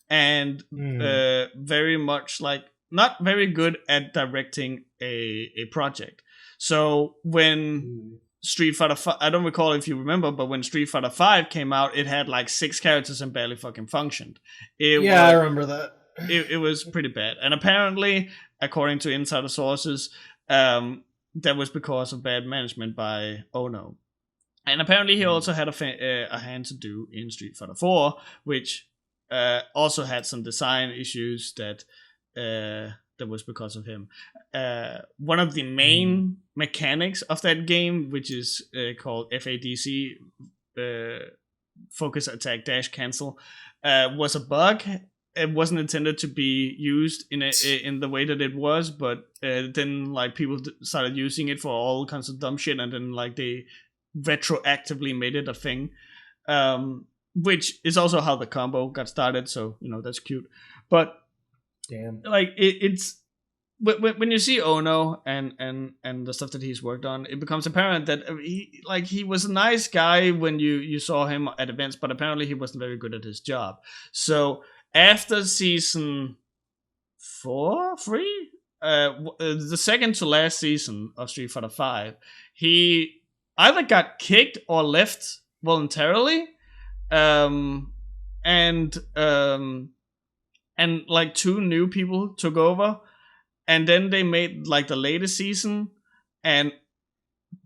and very much like not very good at directing a project. So when Street Fighter 5, I don't recall if you remember, but when Street Fighter 5 came out, it had like 6 characters and barely fucking functioned. I remember that. It was pretty bad. And apparently, according to insider sources, that was because of bad management by Ono. And apparently he also had a hand to do in Street Fighter 4, which also had some design issues that was because of him. One of the main mechanics of that game, which is called FADC, Focus Attack Dash Cancel, was a bug. It wasn't intended to be used in the way that it was, but then like people started using it for all kinds of dumb shit, and then like they retroactively made it a thing, which is also how the combo got started. So that's cute, but damn, like it's when you see Ono and the stuff that he's worked on, it becomes apparent that he was a nice guy when you saw him at events, but apparently he wasn't very good at his job. So after season 3, the second to last season of Street Fighter 5, he either got kicked or left voluntarily, and like 2 new people took over, and then they made like the latest season, and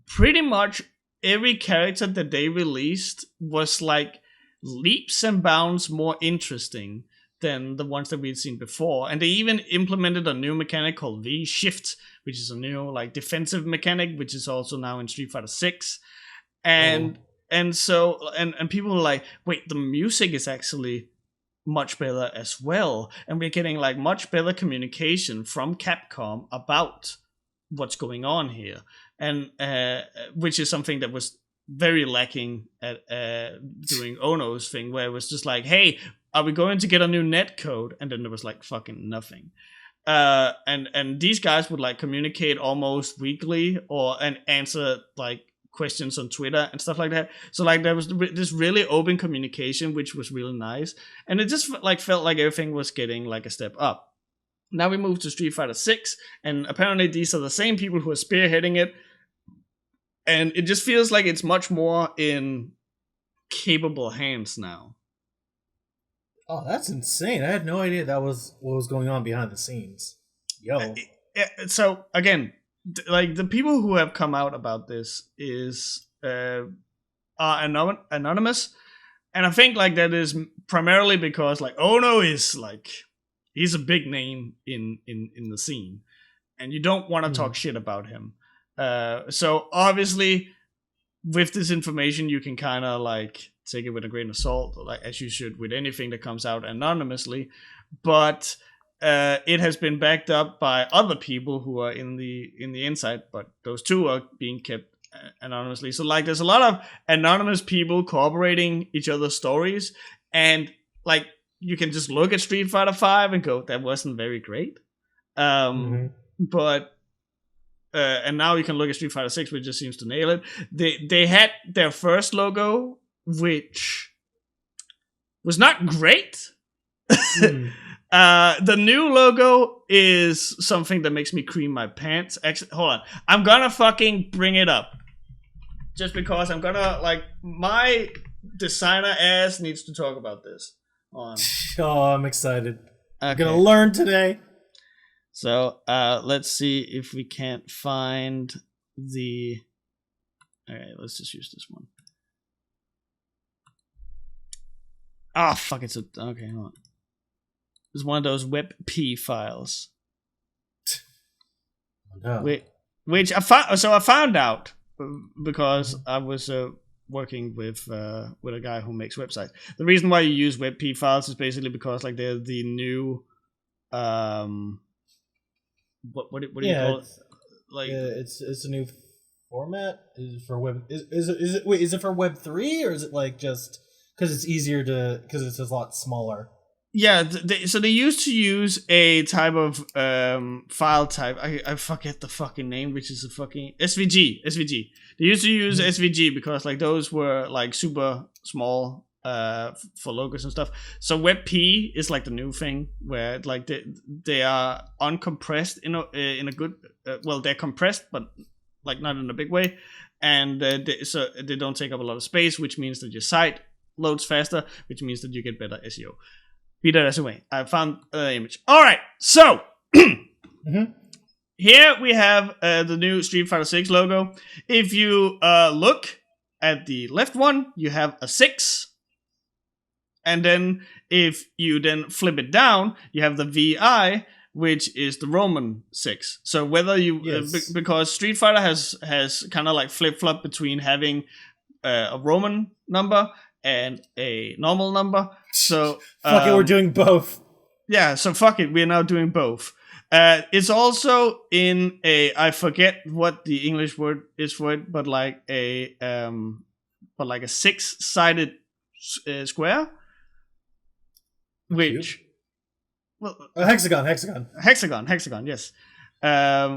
pretty much every character that they released was like leaps and bounds more interesting than the ones that we'd seen before. And they even implemented a new mechanic called V-Shift, which is a new like defensive mechanic, which is also now in Street Fighter 6. And so people were like, wait, the music is actually much better as well, and we're getting like much better communication from Capcom about what's going on here, and which is something that was very lacking at doing Ono's thing, where it was just like, hey, are we going to get a new netcode? And then there was like fucking nothing. And these guys would like communicate almost weekly and answer like questions on Twitter and stuff like that. So like there was this really open communication, which was really nice, and it just like felt like everything was getting like a step up. Now we move to Street Fighter 6, and apparently these are the same people who are spearheading it, and it just feels like it's much more in capable hands now. Oh, that's insane. I had no idea that was what was going on behind the scenes. Yo. So again, like the people who have come out about this are anonymous, and I think like that is primarily because like Ono is like, he's a big name in the scene, and you don't want to talk shit about him. So obviously with this information you can kind of like take it with a grain of salt, like as you should with anything that comes out anonymously, but it has been backed up by other people who are in the inside, but those 2 are being kept anonymously. So like there's a lot of anonymous people corroborating each other's stories, and like you can just look at Street Fighter 5 and go, that wasn't very great. But and now you can look at Street Fighter 6, which just seems to nail it. They had their first logo, which was not great. The new logo is something that makes me cream my pants. Actually, hold on. I'm gonna fucking bring it up. Just because I'm gonna, like, my designer ass needs to talk about this. Oh, I'm excited. Okay. I'm gonna learn today. So, let's see if we can't find the... Alright, let's just use this one. Ah, fuck, it's a... Okay, hold on. It's one of those WebP files. Oh, no. Which I found out because I was working with a guy who makes websites. The reason why you use WebP files is basically because like they're the new what do you call it? Like it's a new format. Is it for web? Is it for Web 3, or is it like just because it's easier to, because it's a lot smaller? Yeah, so they used to use a type of file type. I forget the fucking name, which is a fucking SVG. They used to use SVG because like those were like super small for logos and stuff. So WebP is like the new thing where like they are uncompressed in a good well, they're compressed but like not in a big way, and so they don't take up a lot of space, which means that your site loads faster, which means that you get better SEO. Be that as a way, I found the image. All right, so here we have the new Street Fighter 6 logo. If you look at the left one, you have a 6. And then if you then flip it down, you have the VI, which is the Roman 6. So whether you because Street Fighter has kind of like flip-flop between having a Roman number and a normal number. So fuck it, we're doing both. Yeah, so fuck it, we're now doing both. It's also in a, I forget what the English word is for it, but like a 6-sided square, which, well, a hexagon, yes.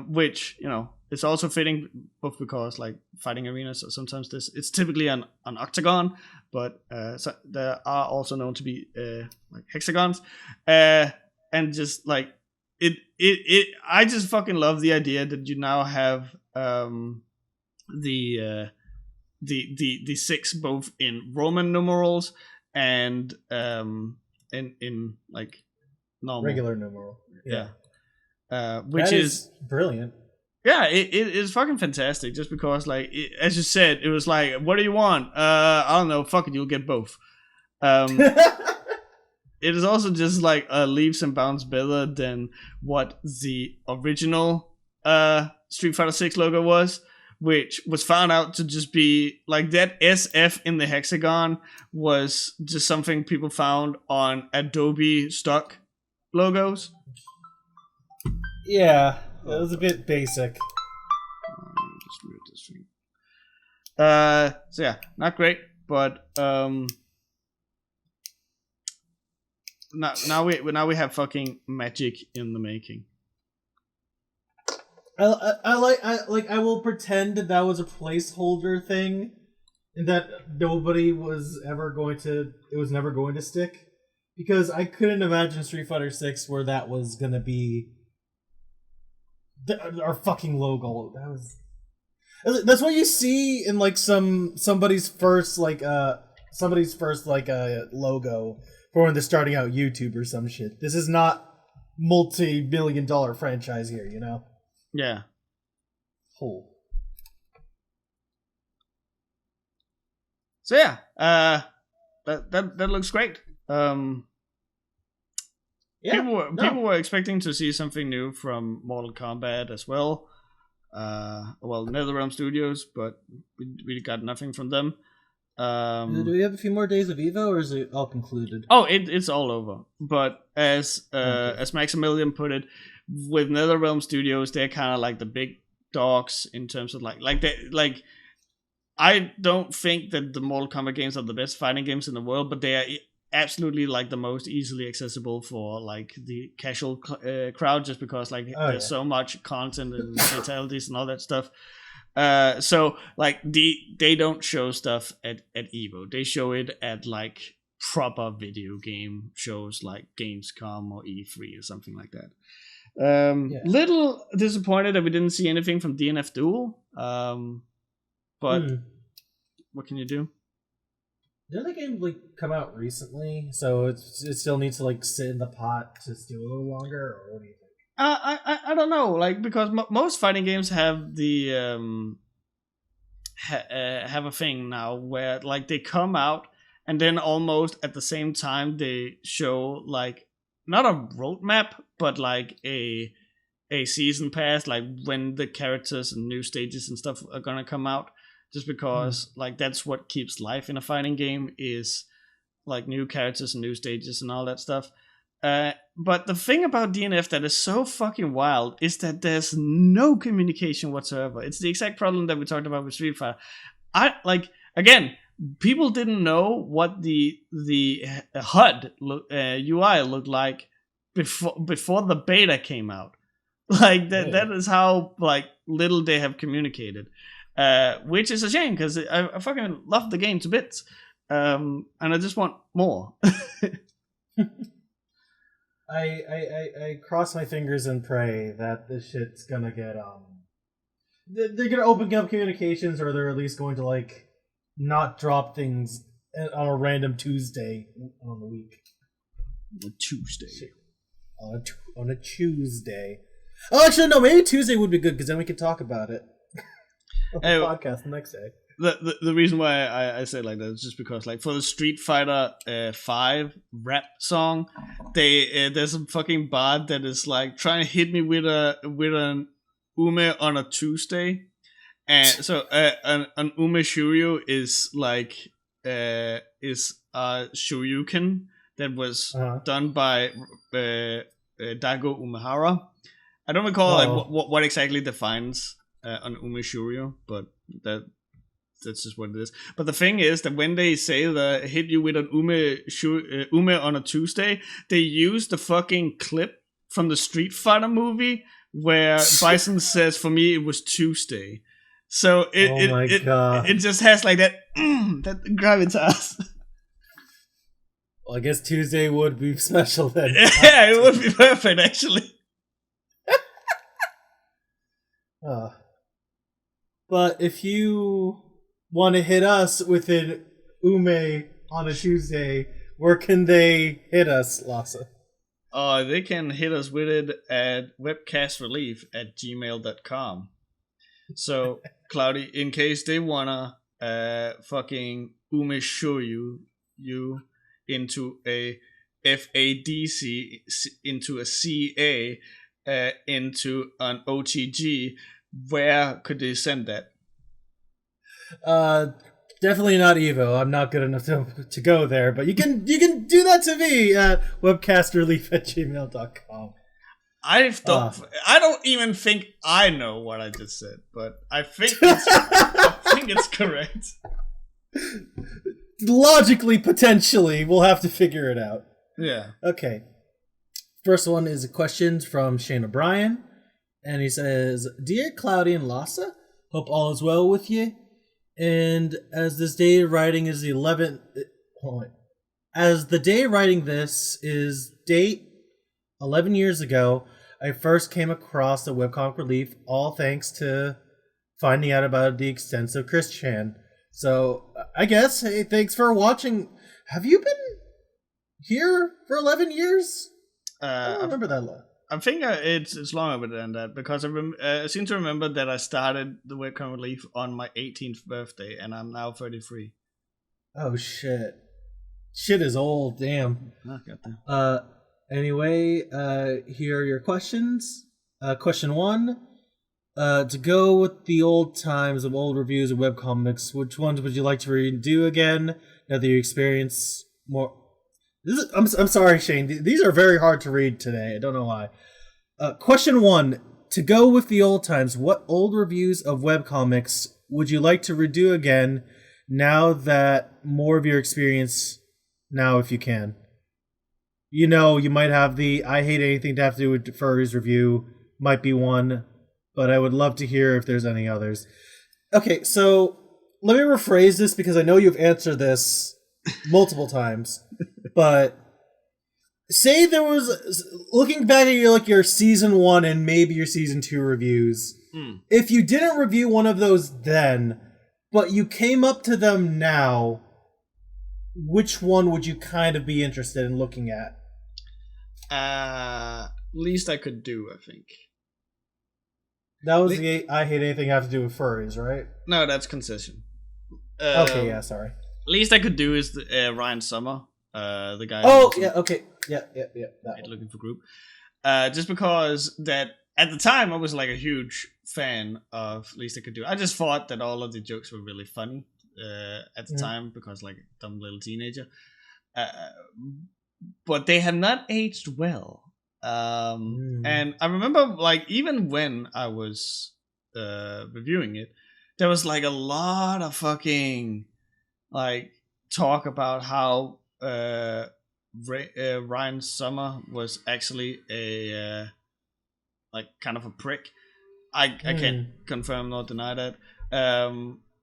Which, you know, it's also fitting both because like fighting arenas, sometimes it's typically an octagon, but so there are also known to be like hexagons, and just like it I just fucking love the idea that you now have the 6 both in Roman numerals and in like normal regular numeral. Yeah. Which that is brilliant. Yeah, it is fucking fantastic. Just because, like, as you said, it was like, what do you want? I don't know. Fuck it, you'll get both. It is also just like leaps and bounds better than what the original Street Fighter 6 logo was, which was found out to just be like that SF in the hexagon was just something people found on Adobe stock logos. Yeah, it was a bit basic. Just mute this thing. So yeah, not great, but now we have fucking magic in the making. I will pretend that was a placeholder thing, and that nobody was ever going to. It was never going to stick, because I couldn't imagine Street Fighter 6 where that was gonna be our fucking logo. That's what you see in like somebody's first logo for when they're starting out YouTube or some shit. This is not multi-billion-dollar franchise here, you know? Yeah. Oh. So yeah, that looks great. People were expecting to see something new from Mortal Kombat as well. NetherRealm Studios, but we got nothing from them. Do we have a few more days of Evo, or is it all concluded? Oh, it's all over. But as Maximilian put it, with NetherRealm Studios, they're kind of like the big dogs in terms of like I don't think that the Mortal Kombat games are the best fighting games in the world, but they are absolutely like the most easily accessible for like the casual crowd, just because like there's so much content and fatalities and all that stuff. So like they don't show stuff at Evo. They show it at like proper video game shows like Gamescom or E3 or something like that. Little disappointed that we didn't see anything from DNF Duel. But what can you do? Did the game like come out recently, so it still needs to like sit in the pot to steal a little longer, or what do you think? I don't know, like, because most fighting games have the have a thing now where like they come out and then almost at the same time they show like not a roadmap but like a season pass, like when the characters and new stages and stuff are gonna come out. Just because, like, that's what keeps life in a fighting game is, like, new characters and new stages and all that stuff. But the thing about DNF that is so fucking wild is that there's no communication whatsoever. It's the exact problem that we talked about with Street Fighter. Again, people didn't know what the HUD UI looked like before the beta came out. Like, that is how, like, little they have communicated. Which is a shame because I fucking love the game to bits, and I just want more. I cross my fingers and pray that this shit's gonna get they're gonna open up communications, or they're at least going to like not drop things on a random Tuesday on the week. A Tuesday. On a Tuesday. Oh, actually, no. Maybe Tuesday would be good because then we could talk about it. Podcast the next day. the reason why I say like that is just because like for the Street Fighter 5 rap song, there's a fucking bard that is like trying to hit me with an ume on a Tuesday, and so an ume shuryu is like is a shoryuken that was done by Daigo Umehara. I don't recall like what exactly defines an ume shuryu, but that's just what it is. But the thing is that when they say the hit you with an ume on a Tuesday, they use the fucking clip from the Street Fighter movie where Bison says, "For me, it was Tuesday." So it just has like that gravitas. Well, I guess Tuesday would be special then. Yeah, it would be perfect actually. But if you want to hit us with an ume on a Tuesday, where can they hit us, Lasse? They can hit us with it at webcastrelief@gmail.com. So, Cloudy, in case they wanna fucking ume show you into a FADC, into a CA, into an OTG, where could they send that? Definitely not Evo. I'm not good enough to go there, but you can do that to me at webcastrelief@gmail.com. I don't even think I know what I just said, but I think it's correct. Logically, potentially, we'll have to figure it out. Yeah. Okay. First one is a question from Shane O'Brien, and he says, "Dear Cloudy and Lasse, hope all is well with you. And as this day writing is the 11th... Hold on. As the day writing this is date 11 years ago, I first came across the webcomic relief, all thanks to finding out about the extensive Chris Chan. So, I guess, hey, thanks for watching. Have you been here for 11 years? I don't remember that long. I think it's longer than that, because I seem to remember that I started the webcomic relief on my 18th birthday, and I'm now 33. Oh, shit. Shit is old, damn. Oh, goddamn. Anyway, here are your questions. Question 1. To go with the old times of old reviews of webcomics, which ones would you like to redo again now that you experience more... I'm sorry, Shane. These are very hard to read today. I don't know why. Question 1. To go with the old times, what old reviews of webcomics would you like to redo again now that more of your experience now, if you can? You know, you might have the I hate anything to have to do with furries review. Might be one, but I would love to hear if there's any others. Okay, so let me rephrase this because I know you've answered this multiple times. But say there was, looking back at your season 1 and maybe your season 2 reviews, if you didn't review one of those then, but you came up to them now, which one would you kind of be interested in looking at? Least I could do, I think. That was the I hate anything have to do with furries, right? No, that's concession. Okay, yeah, sorry. Least I could do is Ryan Summer. The guy. Oh yeah, okay, yeah. That looking for group. Just because that at the time I was like a huge fan of Least I Could Do. I just thought that all of the jokes were really funny at the time because like dumb little teenager. But they have not aged well. And I remember like even when I was reviewing it, there was like a lot of fucking like talk about how Ryan Summer was actually a like kind of a prick. I can't confirm nor deny that.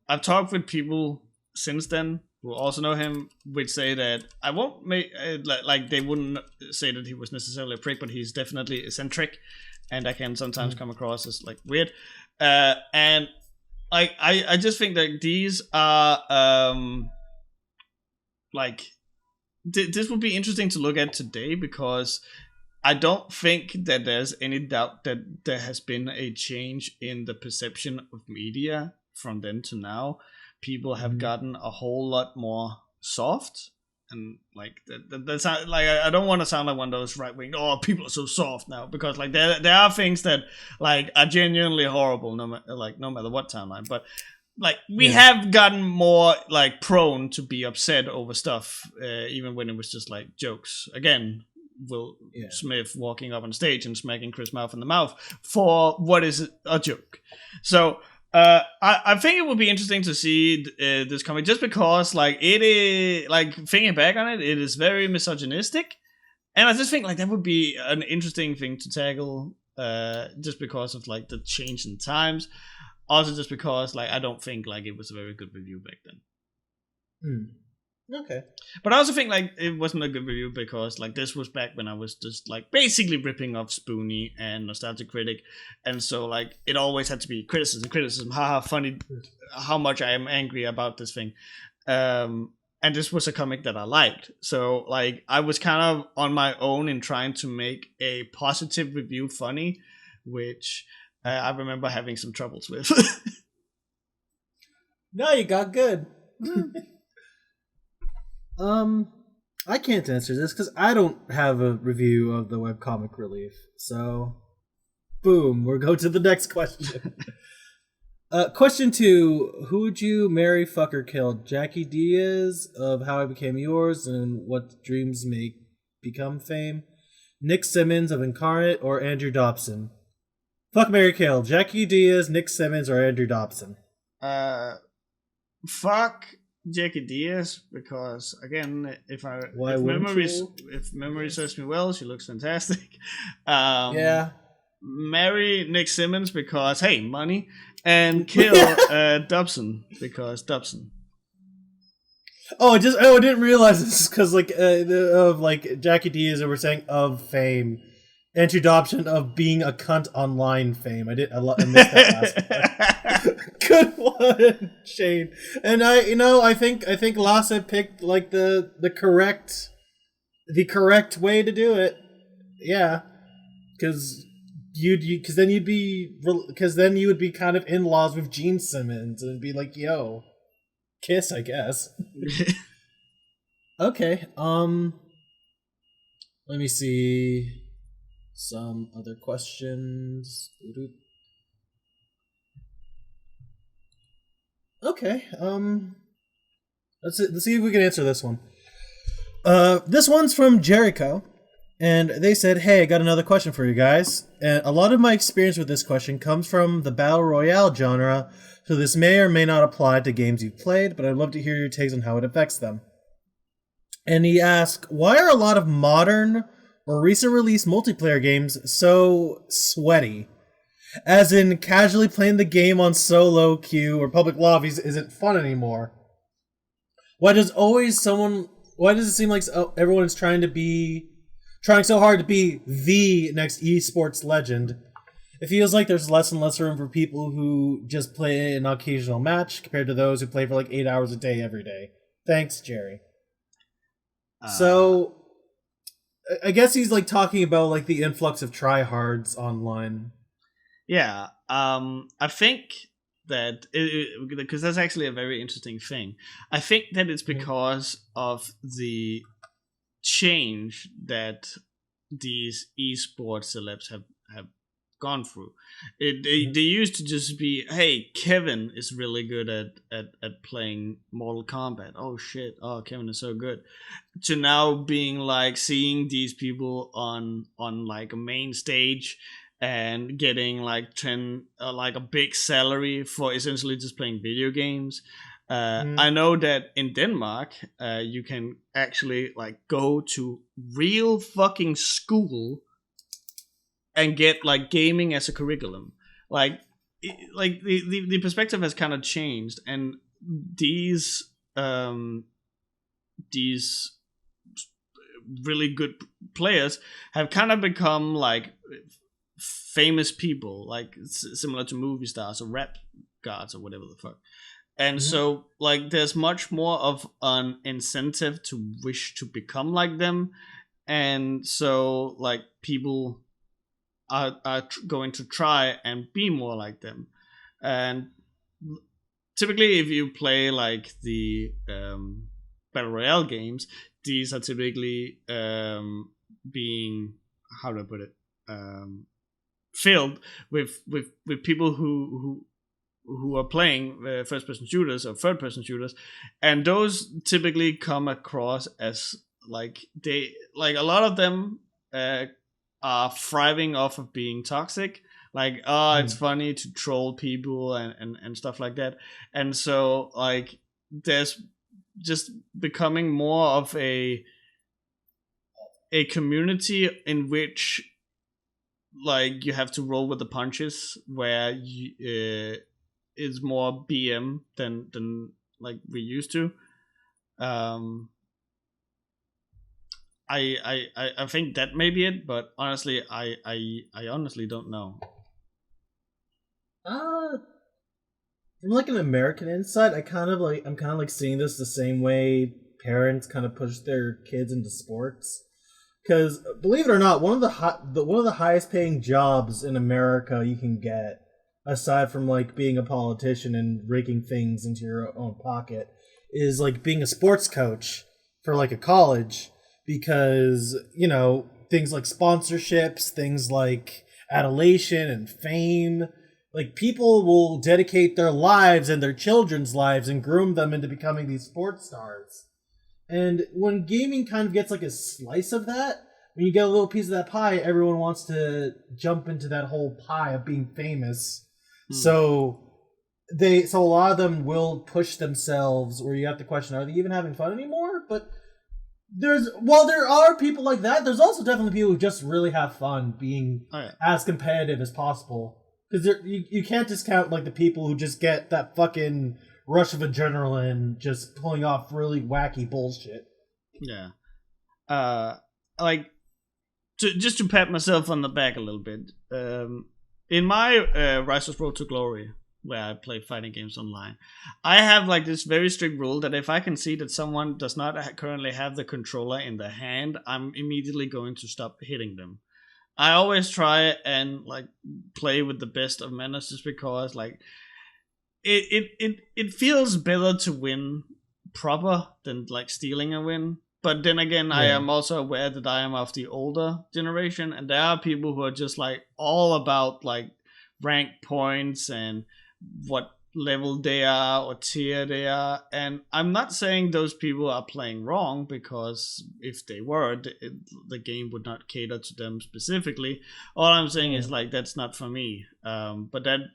I've talked with people since then who also know him, which say that I won't make like they wouldn't say that he was necessarily a prick, but he's definitely eccentric, and I can sometimes come across as like weird. And like I just think that these are like this would be interesting to look at today, because I don't think that there's any doubt that there has been a change in the perception of media from then to now, people have gotten a whole lot more soft. And like that's like I don't want to sound like one of those right wing. Oh, people are so soft now, because like there are things that like are genuinely horrible, no matter what timeline. But like we have gotten more like prone to be upset over stuff, even when it was just like jokes. Again, Will Smith walking up on stage and smacking Chris Mouth in the mouth for what is a joke. So. I think it would be interesting to see this comic, just because like it is like thinking back on it, it is very misogynistic, and I just think like that would be an interesting thing to tackle, just because of like the change in times. Also, just because like I don't think like it was a very good review back then. Okay. But I also think like it wasn't a good review because like this was back when I was just like basically ripping off Spoonie and Nostalgic Critic, and so like it always had to be criticism, haha, funny, how much I am angry about this thing. And this was a comic that I liked, so like I was kind of on my own in trying to make a positive review funny, which I remember having some troubles with. No, you got good. I can't answer this because I don't have a review of the webcomic relief. So, boom, we'll go to the next question. Question 2. Who would you marry, fuck, or kill? Jackie Diaz of How I Became Yours and What Dreams Make Become Fame? Nick Simmons of Incarnate, or Andrew Dobson? Fuck, marry, kill. Jackie Diaz, Nick Simmons, or Andrew Dobson? Fuck Jackie Diaz, because again, if memory serves me well, she looks fantastic. Marry Nick Simmons because hey, money, and kill Dobson because Dobson. I didn't realize this because of Jackie Diaz, and we're saying of fame. Andrew Dobson of being a cunt online fame. I missed that last part. Good one, Shane. And I think Lasse picked like the correct way to do it. Yeah, because then you would be kind of in laws with Gene Simmons and be like, yo, kiss, I guess. Okay. Let me see. Some other questions. Okay. Let's see if we can answer this one. This one's from Jericho, and they said, "Hey, I got another question for you guys. And a lot of my experience with this question comes from the battle royale genre, so this may or may not apply to games you've played, but I'd love to hear your takes on how it affects them." And he asked, "Why are a lot of modern or recent release multiplayer games so sweaty? As in, casually playing the game on solo queue or public lobbies isn't fun anymore. Why does it seem like everyone is trying so hard to be the next esports legend? It feels like there's less and less room for people who just play an occasional match compared to those who play for like 8 hours a day every day. Thanks, Jerry." So I guess he's like talking about like the influx of tryhards online. Yeah, I think that because that's actually a very interesting thing. I think that it's because of the change that these esports celebs have gone through. They used to just be, hey, Kevin is really good at playing Mortal Kombat. Oh shit, oh Kevin is so good. To now being like seeing these people on like a main stage and getting like like a big salary for essentially just playing video games. I know that in Denmark, you can actually like go to real fucking school and get like gaming as a curriculum. Like the perspective has kind of changed, and these really good players have kind of become like famous people, like similar to movie stars or rap gods or whatever the fuck. And so like there's much more of an incentive to wish to become like them, and so like people are going to try and be more like them. And typically if you play like the battle royale games, these are typically being, how do I put it, filled with people who are playing first person shooters or third person shooters, and those typically come across as like they like a lot of them are thriving off of being toxic. Like, oh, it's funny to troll people and stuff like that. And so like there's just becoming more of a community in which like you have to roll with the punches, where you, it's more BM than like we used to. I think that may be it, but honestly, I honestly don't know. From like an American insight, I'm kind of like seeing this the same way parents kind of push their kids into sports. Because believe it or not, one of the highest paying jobs in America you can get, aside from like being a politician and raking things into your own pocket, is like being a sports coach for like a college. Because, you know, things like sponsorships, things like adulation and fame, like people will dedicate their lives and their children's lives and groom them into becoming these sports stars. And when gaming kind of gets like a slice of that, when you get a little piece of that pie, everyone wants to jump into that whole pie of being famous. So a lot of them will push themselves, where you have to question, are they even having fun anymore? But there are people like that, there's also definitely people who just really have fun being as competitive as possible. Because you can't discount like the people who just get that fucking rush of adrenaline just pulling off really wacky bullshit. Yeah. Like, just to pat myself on the back a little bit, in my Rise Road to Glory, where I play fighting games online, I have like this very strict rule that if I can see that someone does not currently have the controller in their hand, I'm immediately going to stop hitting them. I always try and like play with the best of manners, just because like it feels better to win proper than like stealing a win. But then again, I am also aware that I am of the older generation, and there are people who are just like all about like rank points and what level they are or tier they are. And I'm not saying those people are playing wrong, because if they were, the game would not cater to them specifically. All I'm saying is like that's not for me. But that's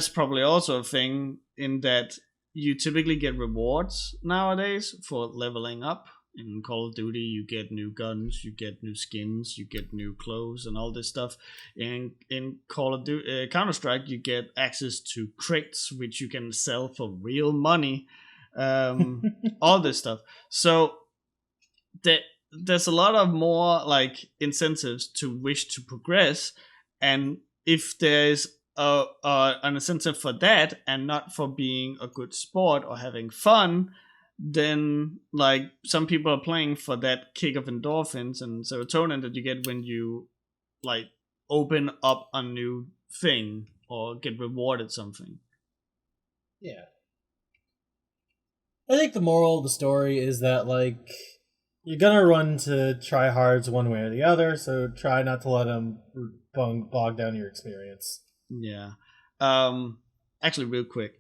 probably also a thing, in that you typically get rewards nowadays for leveling up. In Call of Duty, you get new guns, you get new skins, you get new clothes, and all this stuff. In Call of Duty, Counter-Strike, you get access to crates, which you can sell for real money. All this stuff. So there's a lot of more like incentives to wish to progress, and if there's an incentive for that and not for being a good sport or having fun, then like some people are playing for that kick of endorphins and serotonin that you get when you like open up a new thing or get rewarded something. Yeah. I think the moral of the story is that like you're gonna run to tryhards one way or the other, so try not to let them bog down your experience. Yeah. Actually, real quick,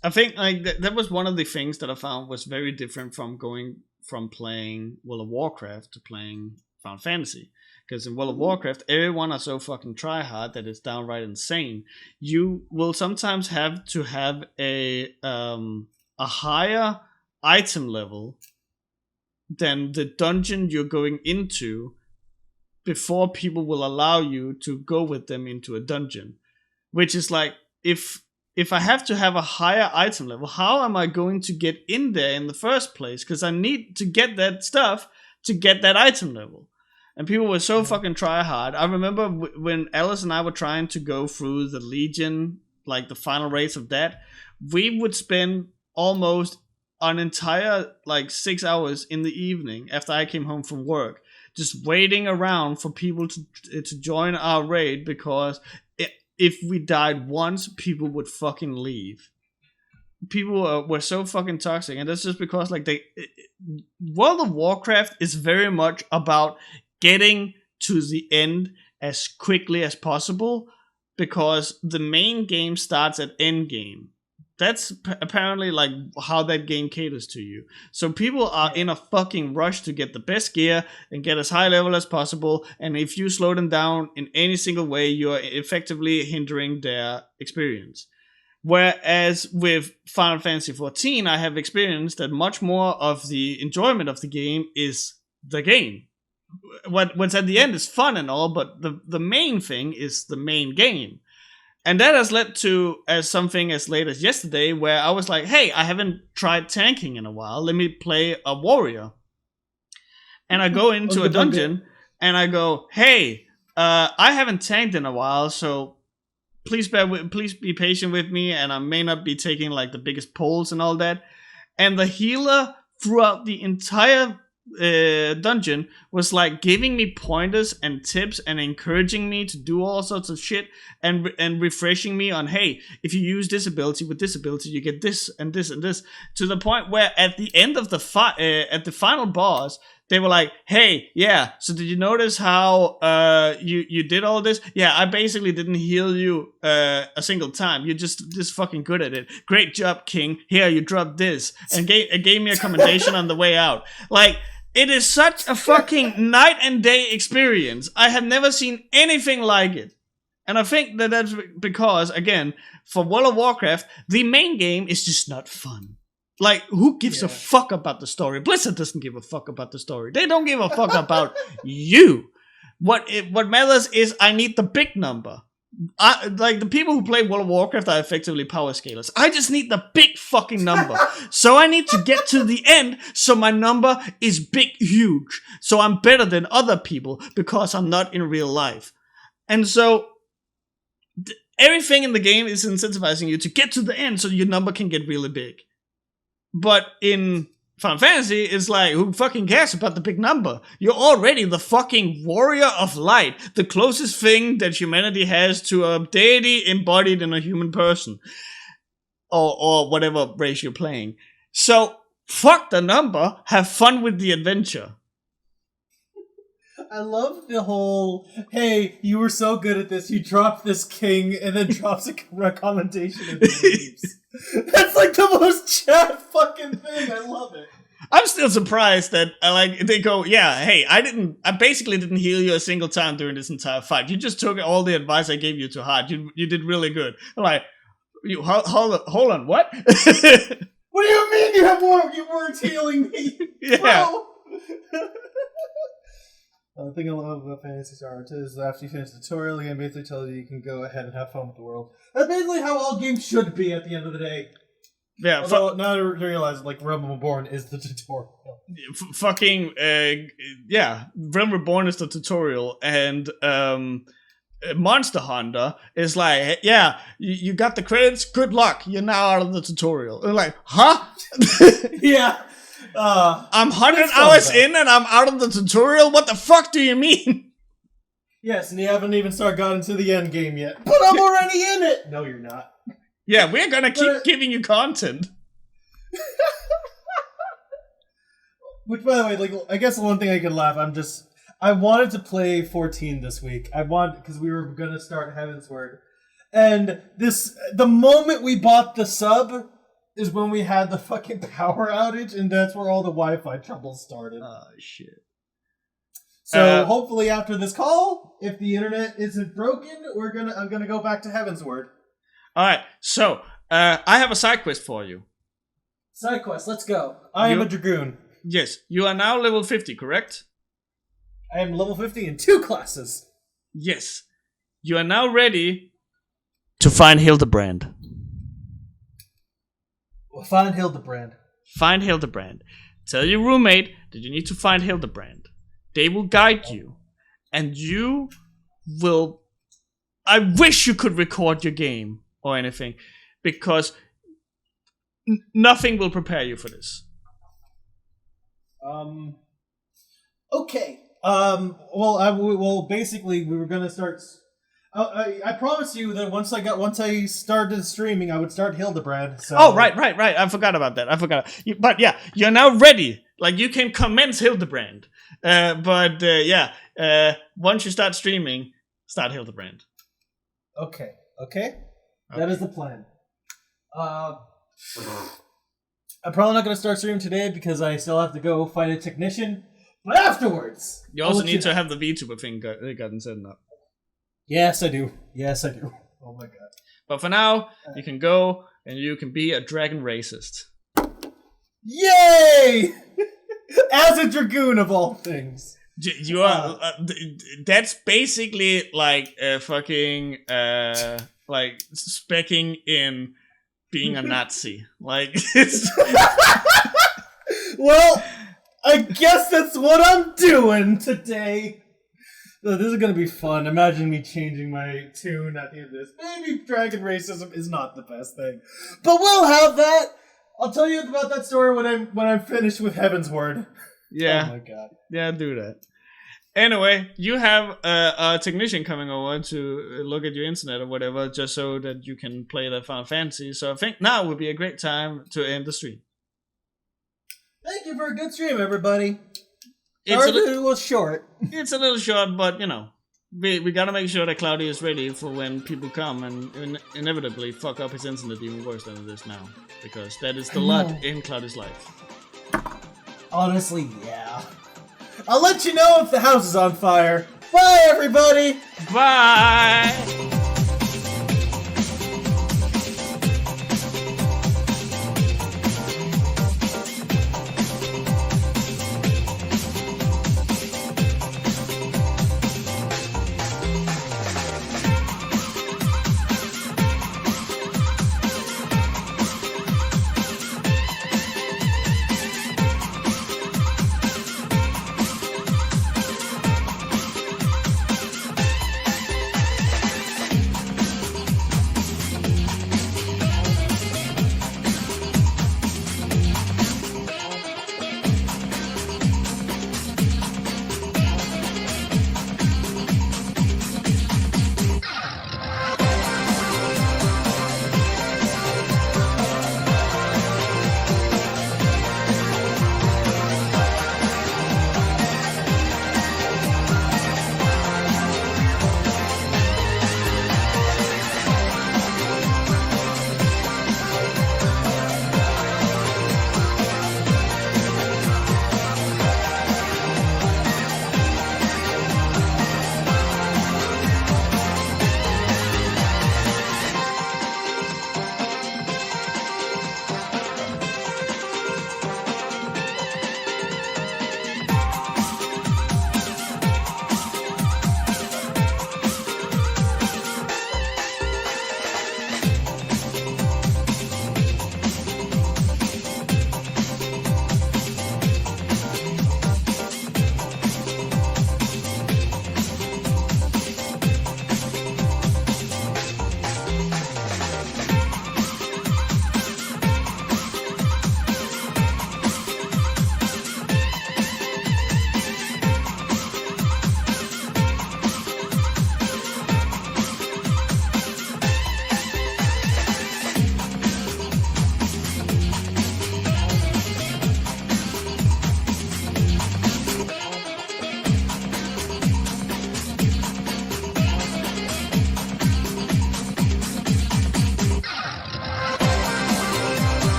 I think like that was one of the things that I found was very different from going from playing World of Warcraft to playing Final Fantasy. Because in World of Warcraft, everyone are so fucking tryhard that it's downright insane. You will sometimes have to have a higher item level than the dungeon you're going into before people will allow you to go with them into a dungeon. Which is like, if I have to have a higher item level, how am I going to get in there in the first place? Because I need to get that stuff to get that item level. And people were so fucking try hard. I remember when Alice and I were trying to go through the Legion, like the final race of that, we would spend almost an entire like 6 hours in the evening after I came home from work, just waiting around for people to join our raid, because if we died once, people would fucking leave. People were so fucking toxic, and that's just because like World of Warcraft is very much about getting to the end as quickly as possible, because the main game starts at end game. That's apparently like how that game caters to you. So people are in a fucking rush to get the best gear and get as high level as possible, and if you slow them down in any single way, you are effectively hindering their experience. Whereas with Final Fantasy XIV, I have experienced that much more of the enjoyment of the game is the game. What's at the end is fun and all, but the main thing is the main game. And that has led to something as late as yesterday where I was like, hey, I haven't tried tanking in a while. Let me play a warrior. And I go into a dungeon and I go, hey, I haven't tanked in a while, so please be patient with me, and I may not be taking like the biggest pulls and all that. And the healer throughout the entire dungeon was like giving me pointers and tips and encouraging me to do all sorts of shit and refreshing me on, hey, if you use this ability with this ability, you get this and this and this, to the point where at the end of the at the final boss, they were like, hey, yeah, so did you notice how you did all this? Yeah, I basically didn't heal you a single time. You're just fucking good at it. Great job, King. Here, you dropped this. And gave me a commendation on the way out. Like, it is such a fucking night and day experience. I have never seen anything like it. And I think that's because, again, for World of Warcraft, the main game is just not fun. Like, who gives a fuck about the story? Blizzard doesn't give a fuck about the story. They don't give a fuck about you. What matters is I need the big number. Like, the people who play World of Warcraft are effectively power scalers. I just need the big fucking number. So I need to get to the end so my number is big, huge. So I'm better than other people because I'm not in real life. And so everything in the game is incentivizing you to get to the end so your number can get really big. But in Final Fantasy, it's like, who fucking cares about the big number? You're already the fucking warrior of light, the closest thing that humanity has to a deity embodied in a human person. Or whatever race you're playing. So, fuck the number, have fun with the adventure. I love the whole, hey, you were so good at this, you dropped this king, and then drops a recommendation and leaves. That's like the most Chad fucking thing. I love it. I'm still surprised that they go, yeah, hey, I basically didn't heal you a single time during this entire fight. You just took all the advice I gave you to heart. You did really good. I'm like, hold on, what? What do you mean you weren't healing me? Yeah. The thing I love about Fantasy Star is after you finish the tutorial, you can basically tell you can go ahead and have fun with the world. That's basically how all games should be at the end of the day. Yeah. Although now I realize, like, Realm Reborn is the tutorial. Realm Reborn is the tutorial, and Monster Hunter is like, yeah, you got the credits, good luck, you're now out of the tutorial. And like, huh? Yeah. I'm 100 hours in and I'm out of the tutorial? What the fuck do you mean? Yes, and you haven't even gotten to the end game yet. But I'm already in it! No, you're not. Yeah, we're gonna keep giving you content. Which, by the way, like, I guess the one thing I can laugh, I wanted to play 14 this week. Because we were gonna start Heavensward. And the moment we bought the sub is when we had the fucking power outage, and that's where all the Wi-Fi troubles started. Oh, shit. So hopefully after this call, if the internet isn't broken, I'm gonna go back to Heavensward. Alright, so, I have a side quest for you. Side quest, let's go. I am a Dragoon. Yes, you are now level 50, correct? I am level 50 in 2 classes. Yes. You are now ready to find Hildebrand. Well, find Hildebrand. Find Hildebrand. Tell your roommate that you need to find Hildebrand. They will guide you. And you will... I wish you could record your game or anything. Because nothing will prepare you for this. Okay. Basically, we were gonna start... I promise you that once I started streaming, I would start Hildebrand. So. Oh, right. I forgot about that. But yeah, you're now ready. Like, you can commence Hildebrand. Once you start streaming, start Hildebrand. Okay. That is the plan. I'm probably not going to start streaming today because I still have to go find a technician. But afterwards, you also need to have the VTuber thing gotten set up. Yes, I do. Oh my god. But for now, you can go and you can be a dragon racist. Yay! As a dragoon of all things. You are. That's basically like fucking like specking in being a Nazi. Like it's. Well, I guess that's what I'm doing today. This is gonna be fun. Imagine me changing my tune at the end of this. Maybe dragon racism is not the best thing, but we'll have that. I'll tell you about that story when I'm finished with Heaven's Word. Yeah. Oh my god. Yeah, do that. Anyway, you have a technician coming over to look at your internet or whatever, just so that you can play that Final Fantasy. So I think now would be a great time to end the stream. Thank you for a good stream, everybody. It was short. It's a little short, but you know, we gotta make sure that Cloudy is ready for when people come and inevitably fuck up his internet even worse than it is now, because that is the lot in Cloudy's life. Honestly, yeah. I'll let you know if the house is on fire. Bye, everybody. Bye.